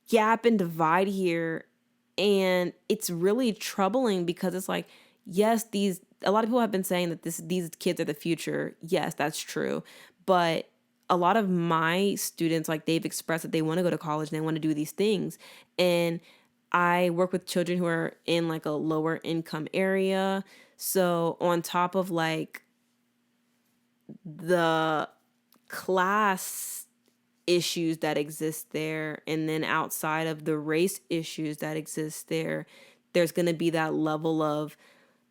gap and divide here. And it's really troubling because it's like, yes, a lot of people have been saying that these kids are the future. Yes, that's true. But a lot of my students, like, they've expressed that they want to go to college and they want to do these things. And I work with children who are in like a lower income area. So on top of like the class issues that exist there, and then outside of the race issues that exist there, there's going to be that level of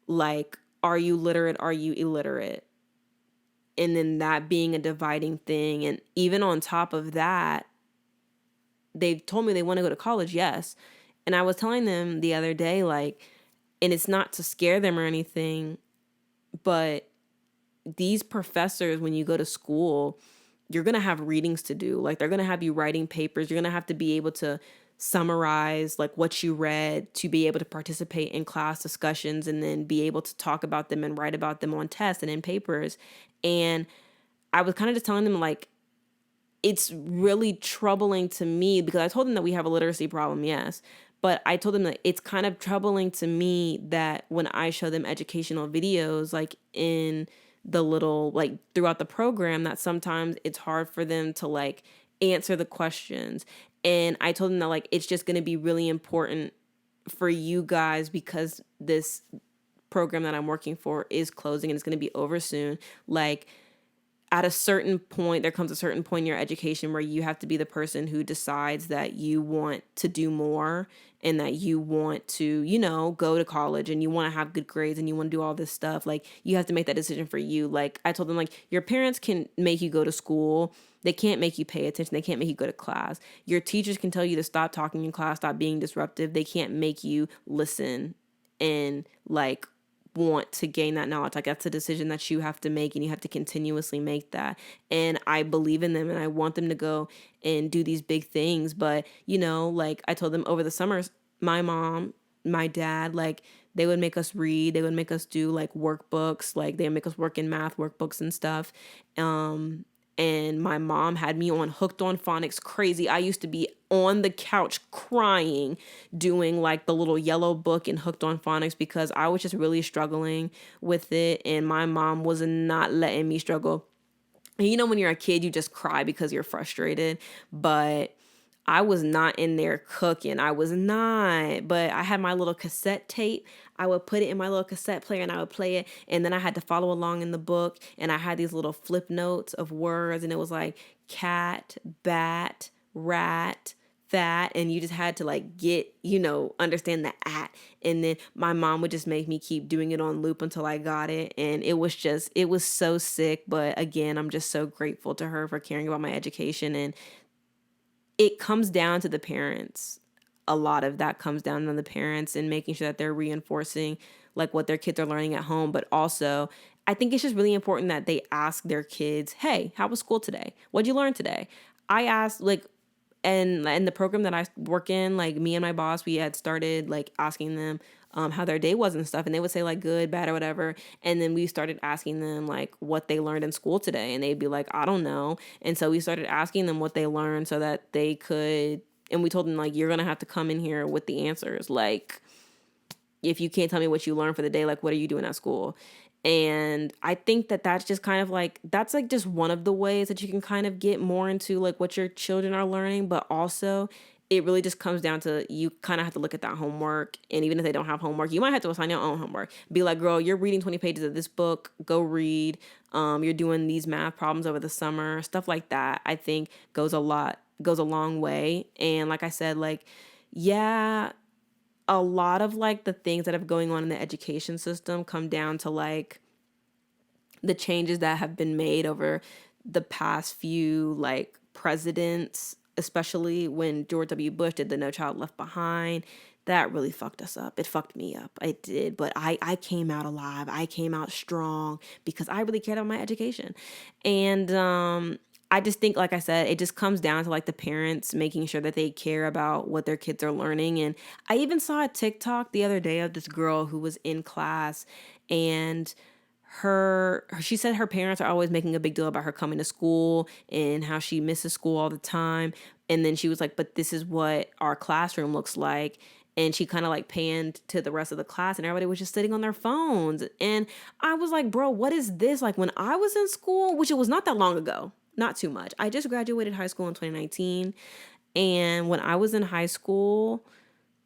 like, are you literate? Are you illiterate? And then that being a dividing thing. And even on top of that, they've told me they want to go to college, yes. And I was telling them the other day, like, and it's not to scare them or anything, but these professors, when you go to school, you're going to have readings to do. Like, they're going to have you writing papers. You're going to have to be able to summarize like what you read to be able to participate in class discussions and then be able to talk about them and write about them on tests and in papers. And I was kind of just telling them, like, it's really troubling to me, because I told them that we have a literacy problem, yes. But I told them that it's kind of troubling to me that when I show them educational videos, like in the little, like throughout the program, that sometimes it's hard for them to like answer the questions. And I told them that like, it's just going to be really important for you guys, because this program that I'm working for is closing and it's going to be over soon. Like, at a certain point, there comes a certain point in your education where you have to be the person who decides that you want to do more and that you want to, you know, go to college and you want to have good grades and you want to do all this stuff. Like, you have to make that decision for you. Like, I told them, like, your parents can make you go to school. They can't make you pay attention. They can't make you go to class. Your teachers can tell you to stop talking in class, stop being disruptive. They can't make you listen and like want to gain that knowledge. Like that's a decision that you have to make, and you have to continuously make that. And I believe in them, and I want them to go and do these big things. But, you know, like I told them over the summers, my mom, my dad, like they would make us read, they would make us do like workbooks, like they would make us work in math workbooks and stuff. And my mom had me on Hooked on Phonics crazy. I used to be on the couch crying doing like the little yellow book and Hooked on Phonics because I was just really struggling with it, and my mom was not letting me struggle. And you know, when you're a kid, you just cry because you're frustrated, but I was not in there cooking. I was not. But I had my little cassette tape. I would put it in my little cassette player and I would play it. And then I had to follow along in the book. And I had these little flip notes of words. And it was like cat, bat, rat, fat. And you just had to like get, you know, understand the at. And then my mom would just make me keep doing it on loop until I got it. And it was so sick. But again, I'm just so grateful to her for caring about my education. And it comes down to the parents. A lot of that comes down to the parents and making sure that they're reinforcing like what their kids are learning at home. But also, I think it's just really important that they ask their kids, hey, how was school today? What'd you learn today? I asked like, and the program that I work in, like me and my boss, we had started like asking them how their day was and stuff. And they would say like good, bad, or whatever. And then we started asking them like what they learned in school today. And they'd be like, I don't know. And so we started asking them what they learned so that they could, and we told them like, you're going to have to come in here with the answers. Like, if you can't tell me what you learned for the day, like, what are you doing at school? And I think that that's just kind of like, that's like just one of the ways that you can kind of get more into like what your children are learning. But also it really just comes down to, you kind of have to look at that homework. And even if they don't have homework, you might have to assign your own homework. Be like, girl, you're reading 20 pages of this book, go read. You're doing these math problems over the summer, stuff like that. I think goes a long way. And like I said, like, yeah, a lot of like the things that are going on in the education system come down to like the changes that have been made over the past few like presidents, especially when George W. Bush did the No Child Left Behind. That really fucked us up. It fucked me up. It did. But I came out alive. I came out strong because I really cared about my education. And I just think, like I said, it just comes down to like the parents making sure that they care about what their kids are learning. And I even saw a TikTok the other day of this girl who was in class, and she said her parents are always making a big deal about her coming to school and how she misses school all the time. And then she was like, but this is what our classroom looks like. And she kind of like panned to the rest of the class, and everybody was just sitting on their phones. And I was like, bro, what is this? Like when I was in school, which it was not that long ago, not too much. I just graduated high school in 2019. And when I was in high school,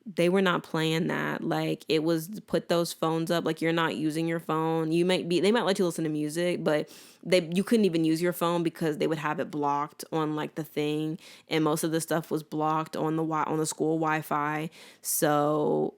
they were not playing that. Like it was put those phones up. Like you're not using your phone. They might let you listen to music, but you couldn't even use your phone because they would have it blocked on like the thing. And most of the stuff was blocked on the school Wi-Fi. So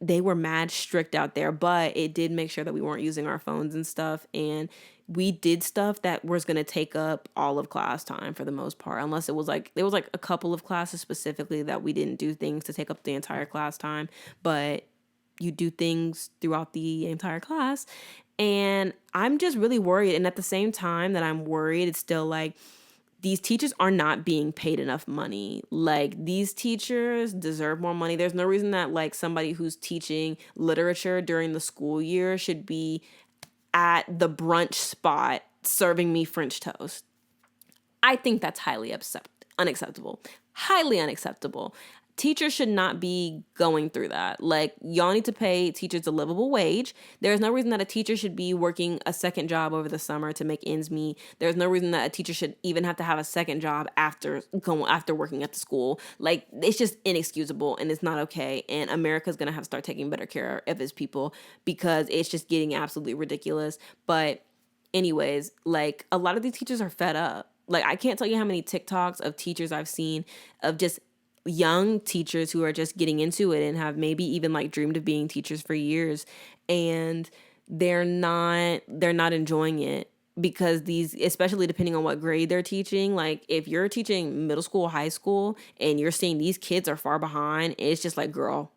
they were mad strict out there, but it did make sure that we weren't using our phones and stuff. And we did stuff that was going to take up all of class time for the most part, unless it was like, there was like a couple of classes specifically that we didn't do things to take up the entire class time, but you do things throughout the entire class. And I'm just really worried. And at the same time that I'm worried, it's still like, these teachers are not being paid enough money. Like these teachers deserve more money. There's no reason that like somebody who's teaching literature during the school year should be at the brunch spot serving me French toast. I think that's unacceptable. Highly unacceptable. Teachers should not be going through that. Like, y'all need to pay teachers a livable wage. There's no reason that a teacher should be working a second job over the summer to make ends meet. There's no reason that a teacher should even have to have a second job after working at the school. Like, it's just inexcusable and it's not okay. And America's going to have to start taking better care of its people because it's just getting absolutely ridiculous. But anyways, like, a lot of these teachers are fed up. Like, I can't tell you how many TikToks of teachers I've seen of just young teachers who are just getting into it and have maybe even like dreamed of being teachers for years, and they're not enjoying it because especially depending on what grade they're teaching, like if you're teaching middle school, high school, and you're seeing these kids are far behind, it's just like, girl,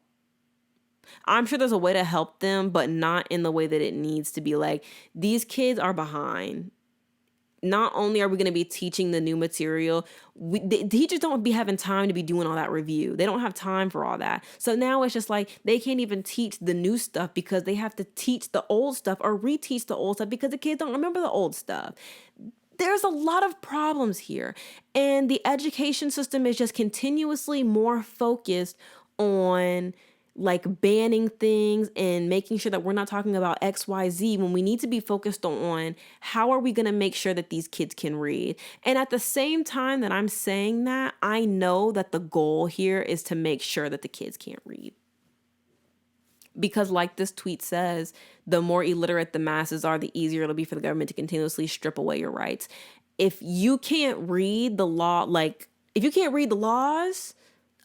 I'm sure there's a way to help them, but not in the way that it needs to be. Like, these kids are behind. Not only are we going to be teaching the new material, the teachers don't be having time to be doing all that review. They don't have time for all that. So now it's just like they can't even teach the new stuff because they have to teach the old stuff or reteach the old stuff because the kids don't remember the old stuff. There's a lot of problems here. And the education system is just continuously more focused on like banning things and making sure that we're not talking about XYZ when we need to be focused on how are we going to make sure that these kids can read. And at the same time that I'm saying that, I know that the goal here is to make sure that the kids can't read. Because like this tweet says, the more illiterate the masses are, the easier it'll be for the government to continuously strip away your rights. If you can't read the law, like if you can't read the laws,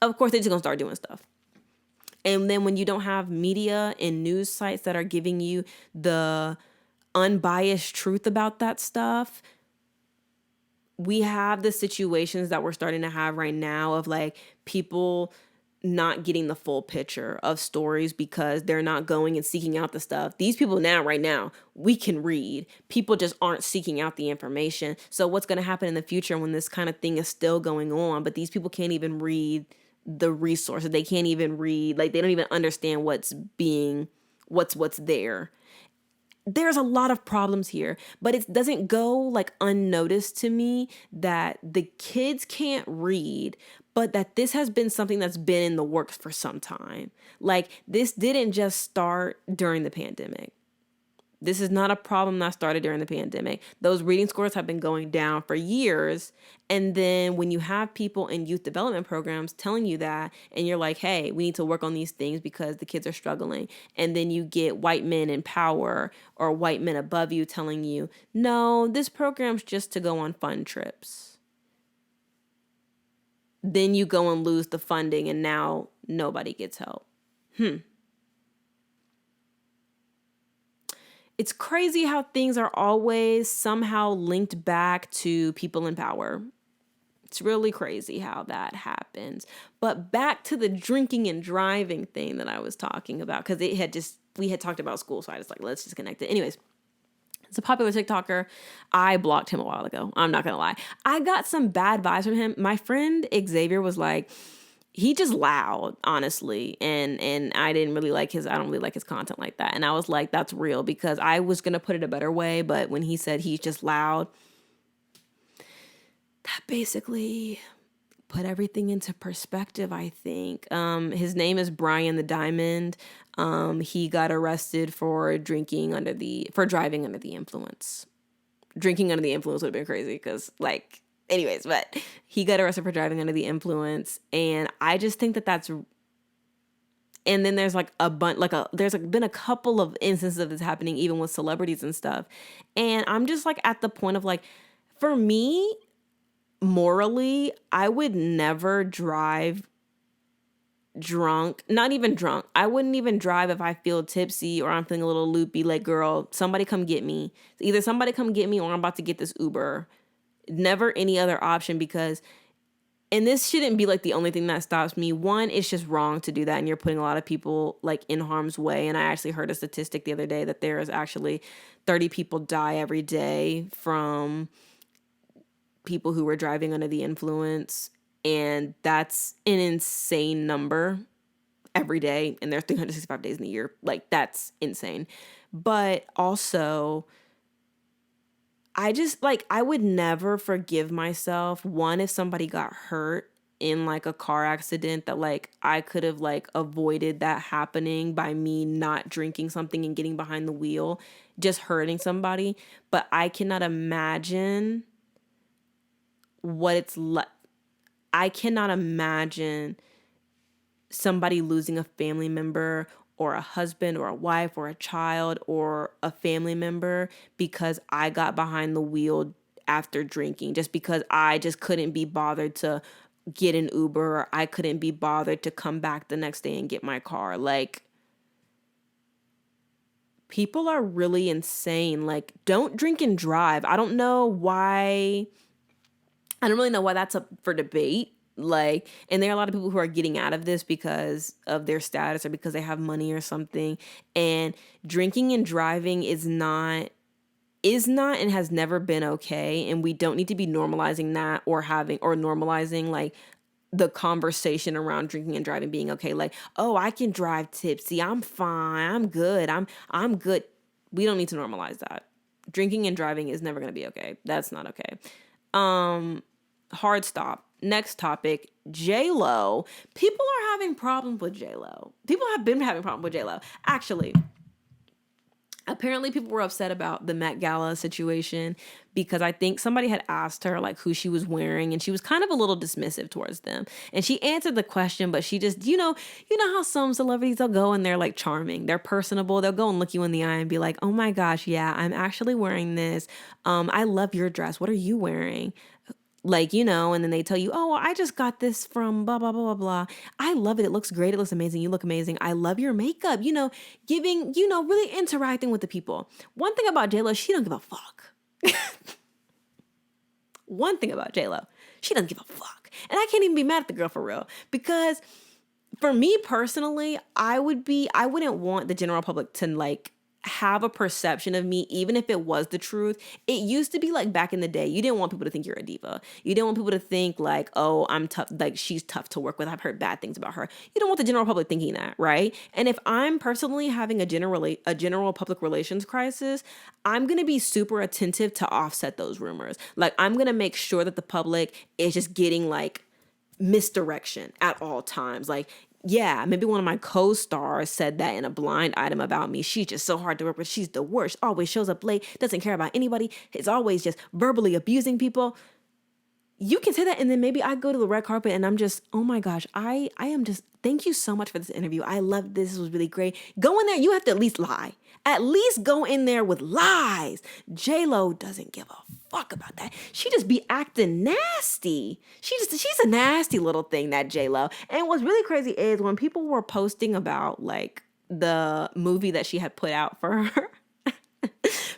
of course they're just gonna start doing stuff. And then when you don't have media and news sites that are giving you the unbiased truth about that stuff, we have the situations that we're starting to have right now of like people not getting the full picture of stories because they're not going and seeking out the stuff. These people now, right now, we can read. People just aren't seeking out the information. So what's going to happen in the future when this kind of thing is still going on, but these people can't even read the resources. They can't even read, like they don't even understand what's there. There's a lot of problems here, but it doesn't go like unnoticed to me that the kids can't read, but that this has been something that's been in the works for some time. Like this didn't just start during the pandemic. This is not a problem that started during the pandemic. Those reading scores have been going down for years. And then when you have people in youth development programs telling you that, and you're like, hey, we need to work on these things because the kids are struggling. And then you get white men in power or white men above you telling you, no, this program's just to go on fun trips. Then you go and lose the funding and now nobody gets help. It's crazy how things are always somehow linked back to people in power. It's really crazy how that happens. But back to the drinking and driving thing that I was talking about, because we had talked about school, so I just like, let's just connect it. Anyways, it's a popular TikToker. I blocked him a while ago. I'm not going to lie. I got some bad vibes from him. My friend Xavier was like, he just loud, honestly. And I don't really like his content like that. And I was like, that's real, because I was going to put it a better way. But when he said he's just loud, that basically put everything into perspective, I think. His name is Brian the Diamond. He got arrested for driving under the influence. Drinking under the influence would have been crazy because anyways, but he got arrested for driving under the influence. And I just think that that's, and then there's been a couple of instances of this happening even with celebrities and stuff. And I'm just like at the point of like, for me, morally, I would never drive drunk, not even drunk. I wouldn't even drive if I feel tipsy or I'm feeling a little loopy. Like, girl, somebody come get me. Either somebody come get me or I'm about to get this Uber. Never any other option, because, and this shouldn't be like the only thing that stops me. One, it's just wrong to do that, and you're putting a lot of people like in harm's way. And I actually heard a statistic the other day that there is actually 30 people die every day from people who were driving under the influence. And that's an insane number every day. And there's 365 days in the year. Like, that's insane. But also, I just I would never forgive myself. One, if somebody got hurt in like a car accident, that like I could have like avoided that happening by me not drinking something and getting behind the wheel, just hurting somebody. But I cannot imagine what it's like. I cannot imagine somebody losing a family member or a husband or a wife or a child or a family member because I got behind the wheel after drinking, just because I just couldn't be bothered to get an Uber, or I couldn't be bothered to come back the next day and get my car. Like, people are really insane. Like, don't drink and drive. I don't really know why that's up for debate. Like, and there are a lot of people who are getting out of this because of their status or because they have money or something. And drinking and driving is not and has never been okay, and we don't need to be normalizing that or normalizing like the conversation around drinking and driving being okay. Like, oh, I can drive tipsy, I'm fine, I'm good, I'm good. We don't need to normalize that. Drinking and driving is never going to be okay. That's not okay. Hard stop. Next topic, JLO. People are having problems with JLO. People have been having problems with JLO. Actually, apparently people were upset about the Met Gala situation because I think somebody had asked her like who she was wearing, and she was kind of a little dismissive towards them. And she answered the question, but she just, you know how some celebrities, they'll go and they're like charming, they're personable, they'll go and look you in the eye and be like, oh my gosh, yeah, I'm actually wearing this. I love your dress. What are you wearing? Like, and then they tell you, oh, I just got this from blah, blah, blah, blah, blah. I love it. It looks great. It looks amazing. You look amazing. I love your makeup, giving, really interacting with the people. One thing about JLo, she don't give a fuck. One thing about JLo, she doesn't give a fuck. And I can't even be mad at the girl for real, because for me personally, I wouldn't want the general public to like have a perception of me, even if it was the truth. It used to be like back in the day, you didn't want people to think you're a diva. You didn't want people to think like, oh, I'm tough, like she's tough to work with. I've heard bad things about her. You don't want the general public thinking that, right? And if I'm personally having a general public relations crisis, I'm going to be super attentive to offset those rumors. Like, I'm going to make sure that the public is just getting like misdirection at all times. Like, yeah, maybe one of my co-stars said that in a blind item about me. She's just so hard to work with. She's the worst. Always shows up late. Doesn't care about anybody. Is always just verbally abusing people. You can say that, and then maybe I go to the red carpet and I'm just, oh my gosh, I am just, thank you so much for this interview. I love this. This was really great. Go in there. You have to at least lie. At least go in there with lies. JLo doesn't give a fuck about that. She just be acting nasty. She's a nasty little thing, that JLo. And what's really crazy is when people were posting about like the movie that she had put out for her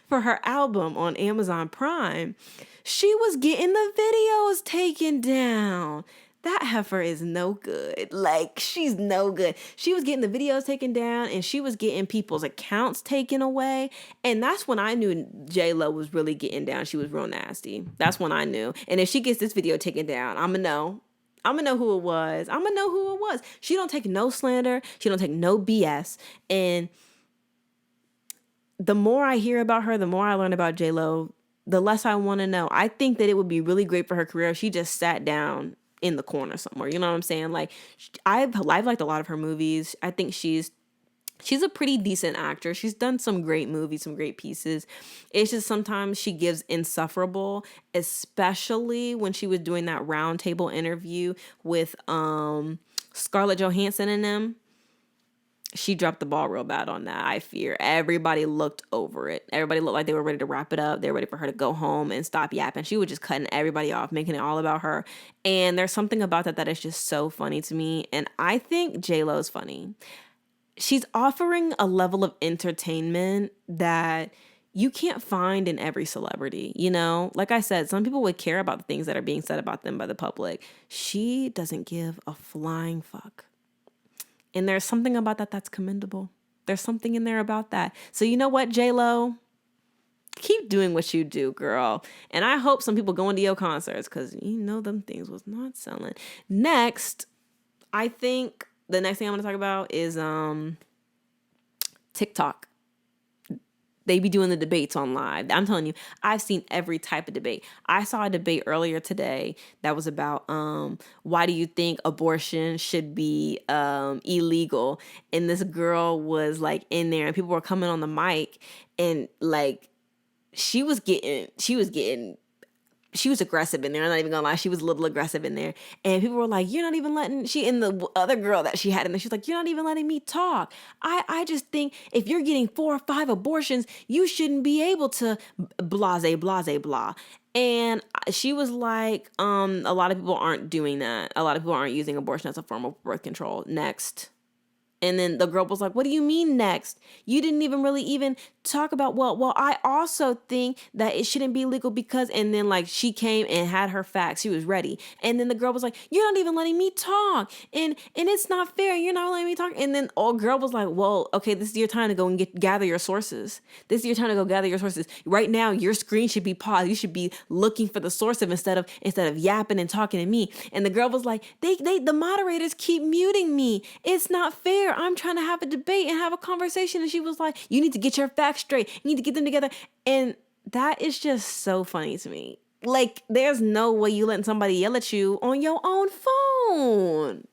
for her album on Amazon Prime, she was getting the videos taken down. That heifer is no good. Like, she's no good. She was getting the videos taken down, and she was getting people's accounts taken away. And that's when I knew JLo was really getting down. She was real nasty. That's when I knew. And if she gets this video taken down, I'm going to know. I'm going to know who it was. I'm going to know who it was. She don't take no slander. She don't take no BS. And the more I hear about her, the more I learn about JLo, the less I want to know. I think that it would be really great for her career if she just sat down in the corner somewhere. You know what I'm saying? Like, I've liked a lot of her movies. I think she's a pretty decent actor. She's done some great movies, some great pieces. It's just sometimes she gives insufferable, especially when she was doing that roundtable interview with Scarlett Johansson and them. She dropped the ball real bad on that, I fear. Everybody looked over it. Everybody looked like they were ready to wrap it up. They were ready for her to go home and stop yapping. She was just cutting everybody off, making it all about her. And there's something about that is just so funny to me. And I think JLo's funny. She's offering a level of entertainment that you can't find in every celebrity, Like I said, some people would care about the things that are being said about them by the public. She doesn't give a flying fuck. And there's something about that that's commendable. There's something in there about that. So you know what, JLo? Keep doing what you do, girl. And I hope some people go into your concerts, because them things was not selling. Next, I think the next thing I'm going to talk about is TikTok. They be doing the debates on live. I'm telling you, I've seen every type of debate. I saw a debate earlier today that was about why do you think abortion should be illegal? And this girl was like in there, and people were coming on the mic, and like she was aggressive in there. I'm not even gonna lie. She was a little aggressive in there. And people were like, you're not even letting, the other girl that she had in there, she's like, you're not even letting me talk. I just think if you're getting 4 or 5 abortions, you shouldn't be able to blase, blase, blah. And she was like, a lot of people aren't doing that. A lot of people aren't using abortion as a form of birth control. Next. And then the girl was like, what do you mean next? You didn't even really even talk about, well, I also think that it shouldn't be legal because, and then like she came and had her facts. She was ready. And then the girl was like, you're not even letting me talk. And it's not fair. You're not letting me talk. And then old girl was like, well, okay, this is your time to go and gather your sources. This is your time to go gather your sources. Right now, your screen should be paused. You should be looking for the source of instead of yapping and talking to me. And the girl was like, the moderators keep muting me. It's not fair. I'm trying to have a debate and have a conversation. And she was like, you need to get your facts straight. You need to get them together. And that is just so funny to me. Like, there's no way you letting somebody yell at you on your own phone.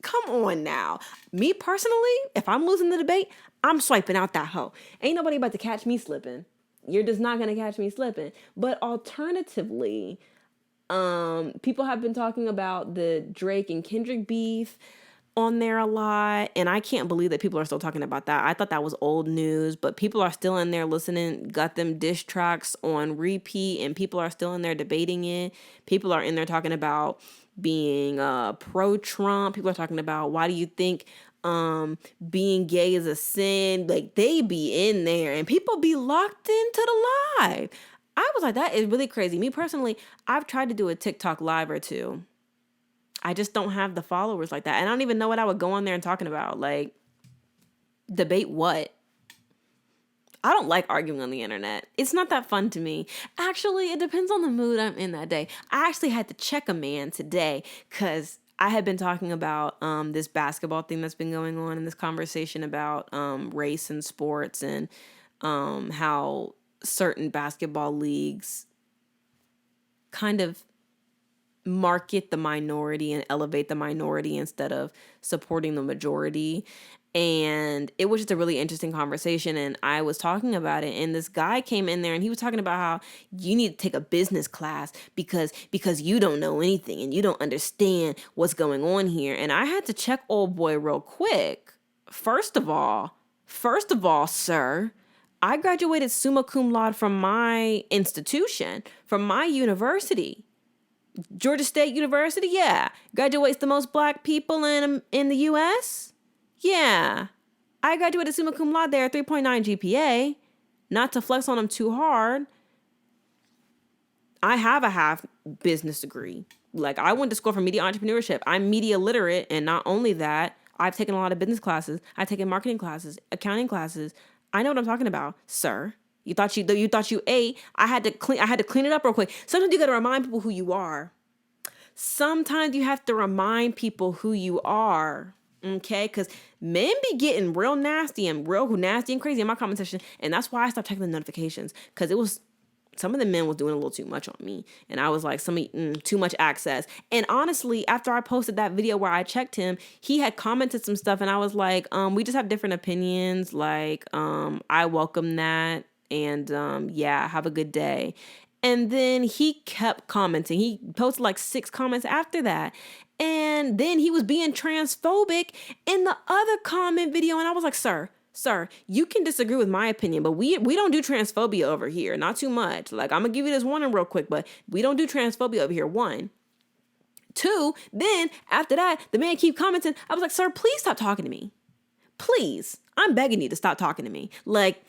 Come on now. Me personally, if I'm losing the debate, I'm swiping out that hoe. Ain't nobody about to catch me slipping. You're just not going to catch me slipping. But alternatively, people have been talking about the Drake and Kendrick beef on there a lot, and I can't believe that people are still talking about that. I thought that was old news, but people are still in there listening, got them diss tracks on repeat, and people are still in there debating it. People are in there talking about being pro-Trump. People are talking about, why do you think being gay is a sin? Like, they be in there, and people be locked into the live. I was like, that is really crazy. Me personally, I've tried to do a TikTok live or two. I just don't have the followers like that. And I don't even know what I would go on there and talking about. Like, debate what? I don't like arguing on the internet. It's not that fun to me. Actually, it depends on the mood I'm in that day. I actually had to check a man today because I had been talking about this basketball thing that's been going on in this conversation about race and sports and how certain basketball leagues kind of market the minority and elevate the minority instead of supporting the majority. And it was just a really interesting conversation, and I was talking about it, and this guy came in there and he was talking about how you need to take a business class because you don't know anything and you don't understand what's going on here. And I had to check old boy real quick. First of all, sir, I graduated summa cum laude from my institution, from my university. Georgia State University, yeah. Graduates the most black people in the U.S.? Yeah. I graduated summa cum laude there, 3.9 GPA. Not to flex on them too hard. I have a half business degree. Like, I went to school for media entrepreneurship. I'm media literate, and not only that, I've taken a lot of business classes. I've taken marketing classes, accounting classes. I know what I'm talking about, sir. You thought you ate. I had to clean it up real quick. Sometimes you got to remind people who you are. Sometimes you have to remind people who you are. Okay, because men be getting real nasty and crazy in my comment section, and that's why I stopped checking the notifications, because it was some of the men was doing a little too much on me, and I was like, too much access. And honestly, after I posted that video where I checked him, he had commented some stuff, and I was like, we just have different opinions. Like, I welcome that, and yeah, have a good day. And then he kept commenting. He posted like 6 comments after that. And then he was being transphobic in the other comment video. And I was like, sir, you can disagree with my opinion, but we don't do transphobia over here. Not too much. Like, I'm going to give you this warning real quick, but we don't do transphobia over here. 1. 2, then after that, the man keep commenting. I was like, sir, please stop talking to me. Please. I'm begging you to stop talking to me. Like,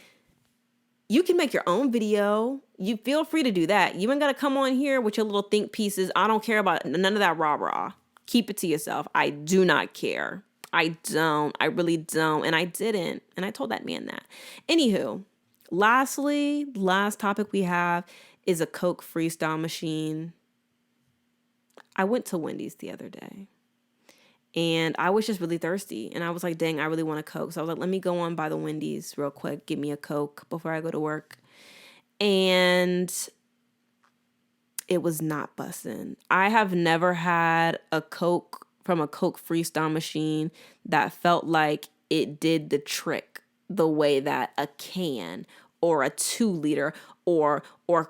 you can make your own video. You feel free to do that. You ain't got to come on here with your little think pieces. I don't care about none of that rah-rah. Keep it to yourself. I do not care. I don't. I really don't. And I didn't. And I told that man that. Anywho, last topic we have is a Coke freestyle machine. I went to Wendy's the other day. And I was just really thirsty. And I was like, dang, I really want a Coke. So I was like, let me go on by the Wendy's real quick. Get me a Coke before I go to work. And it was not bussin'. I have never had a Coke from a Coke freestyle machine that felt like it did the trick the way that a can or a 2-liter or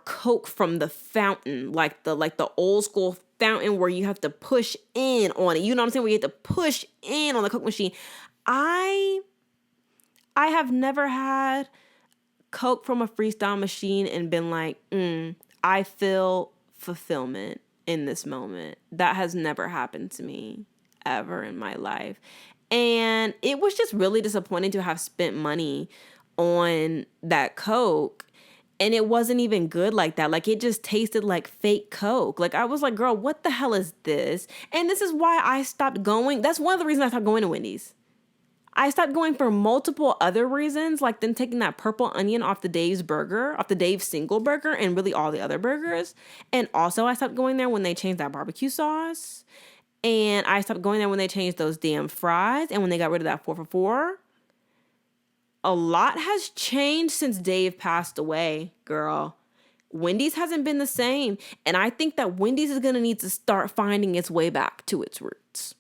Coke from the fountain, like the old school fountain where you have to push in on it. You know what I'm saying? Where you have to push in on the Coke machine. I have never had Coke from a freestyle machine and been like, I feel fulfillment in this moment. That has never happened to me ever in my life. And it was just really disappointing to have spent money on that Coke. And it wasn't even good like that. Like, it just tasted like fake Coke. Like, I was like, girl, what the hell is this? And this is why I stopped going. That's one of the reasons I stopped going to Wendy's. I stopped going for multiple other reasons, like them taking that purple onion off the Dave's burger, off the Dave's single burger, and really all the other burgers. And also, I stopped going there when they changed that barbecue sauce. And I stopped going there when they changed those damn fries and when they got rid of that 4 for 4. A lot has changed since Dave passed away, girl. Wendy's hasn't been the same. And I think that Wendy's is going to need to start finding its way back to its roots.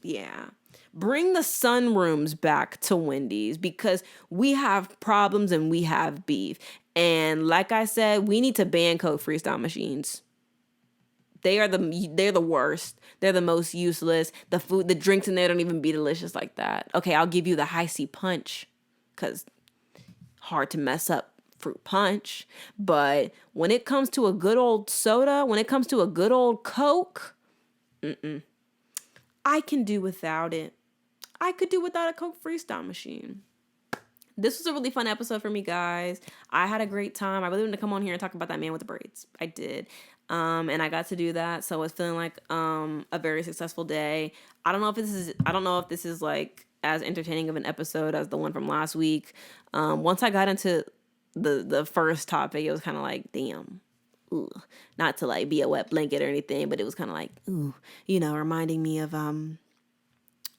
Yeah. Bring the sunrooms back to Wendy's because we have problems and we have beef. And like I said, we need to ban Coke freestyle machines. They're the worst. They're the most useless. The drinks in there don't even be delicious like that. Okay, I'll give you the high C punch because hard to mess up fruit punch. But when it comes to a good old soda, when it comes to a good old Coke, I can do without it. I could do without a Coke freestyle machine. This was a really fun episode for me, guys. I had a great time. I really wanted to come on here and talk about that man with the braids. I did. And I got to do that. So it's feeling like a very successful day. I don't know if this is like as entertaining of an episode as the one from last week. Once I got into the first topic, it was kind of like, damn. Ooh. Not to like be a wet blanket or anything, but it was kind of like, ooh, reminding me of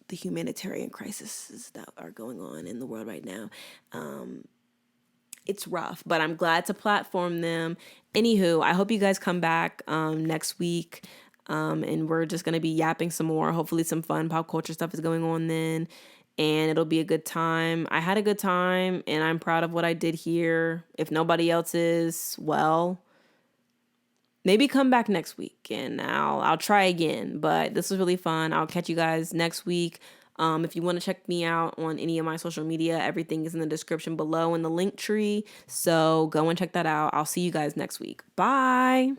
the humanitarian crises that are going on in the world right now. It's rough, but I'm glad to platform them. Anywho, I hope you guys come back next week, and we're just going to be yapping some more. Hopefully some fun pop culture stuff is going on then, and it'll be a good time. I had a good time, and I'm proud of what I did here. If nobody else is, well, maybe come back next week and I'll try again. But this was really fun. I'll catch you guys next week. If you want to check me out on any of my social media, everything is in the description below in the link tree. So go and check that out. I'll see you guys next week. Bye.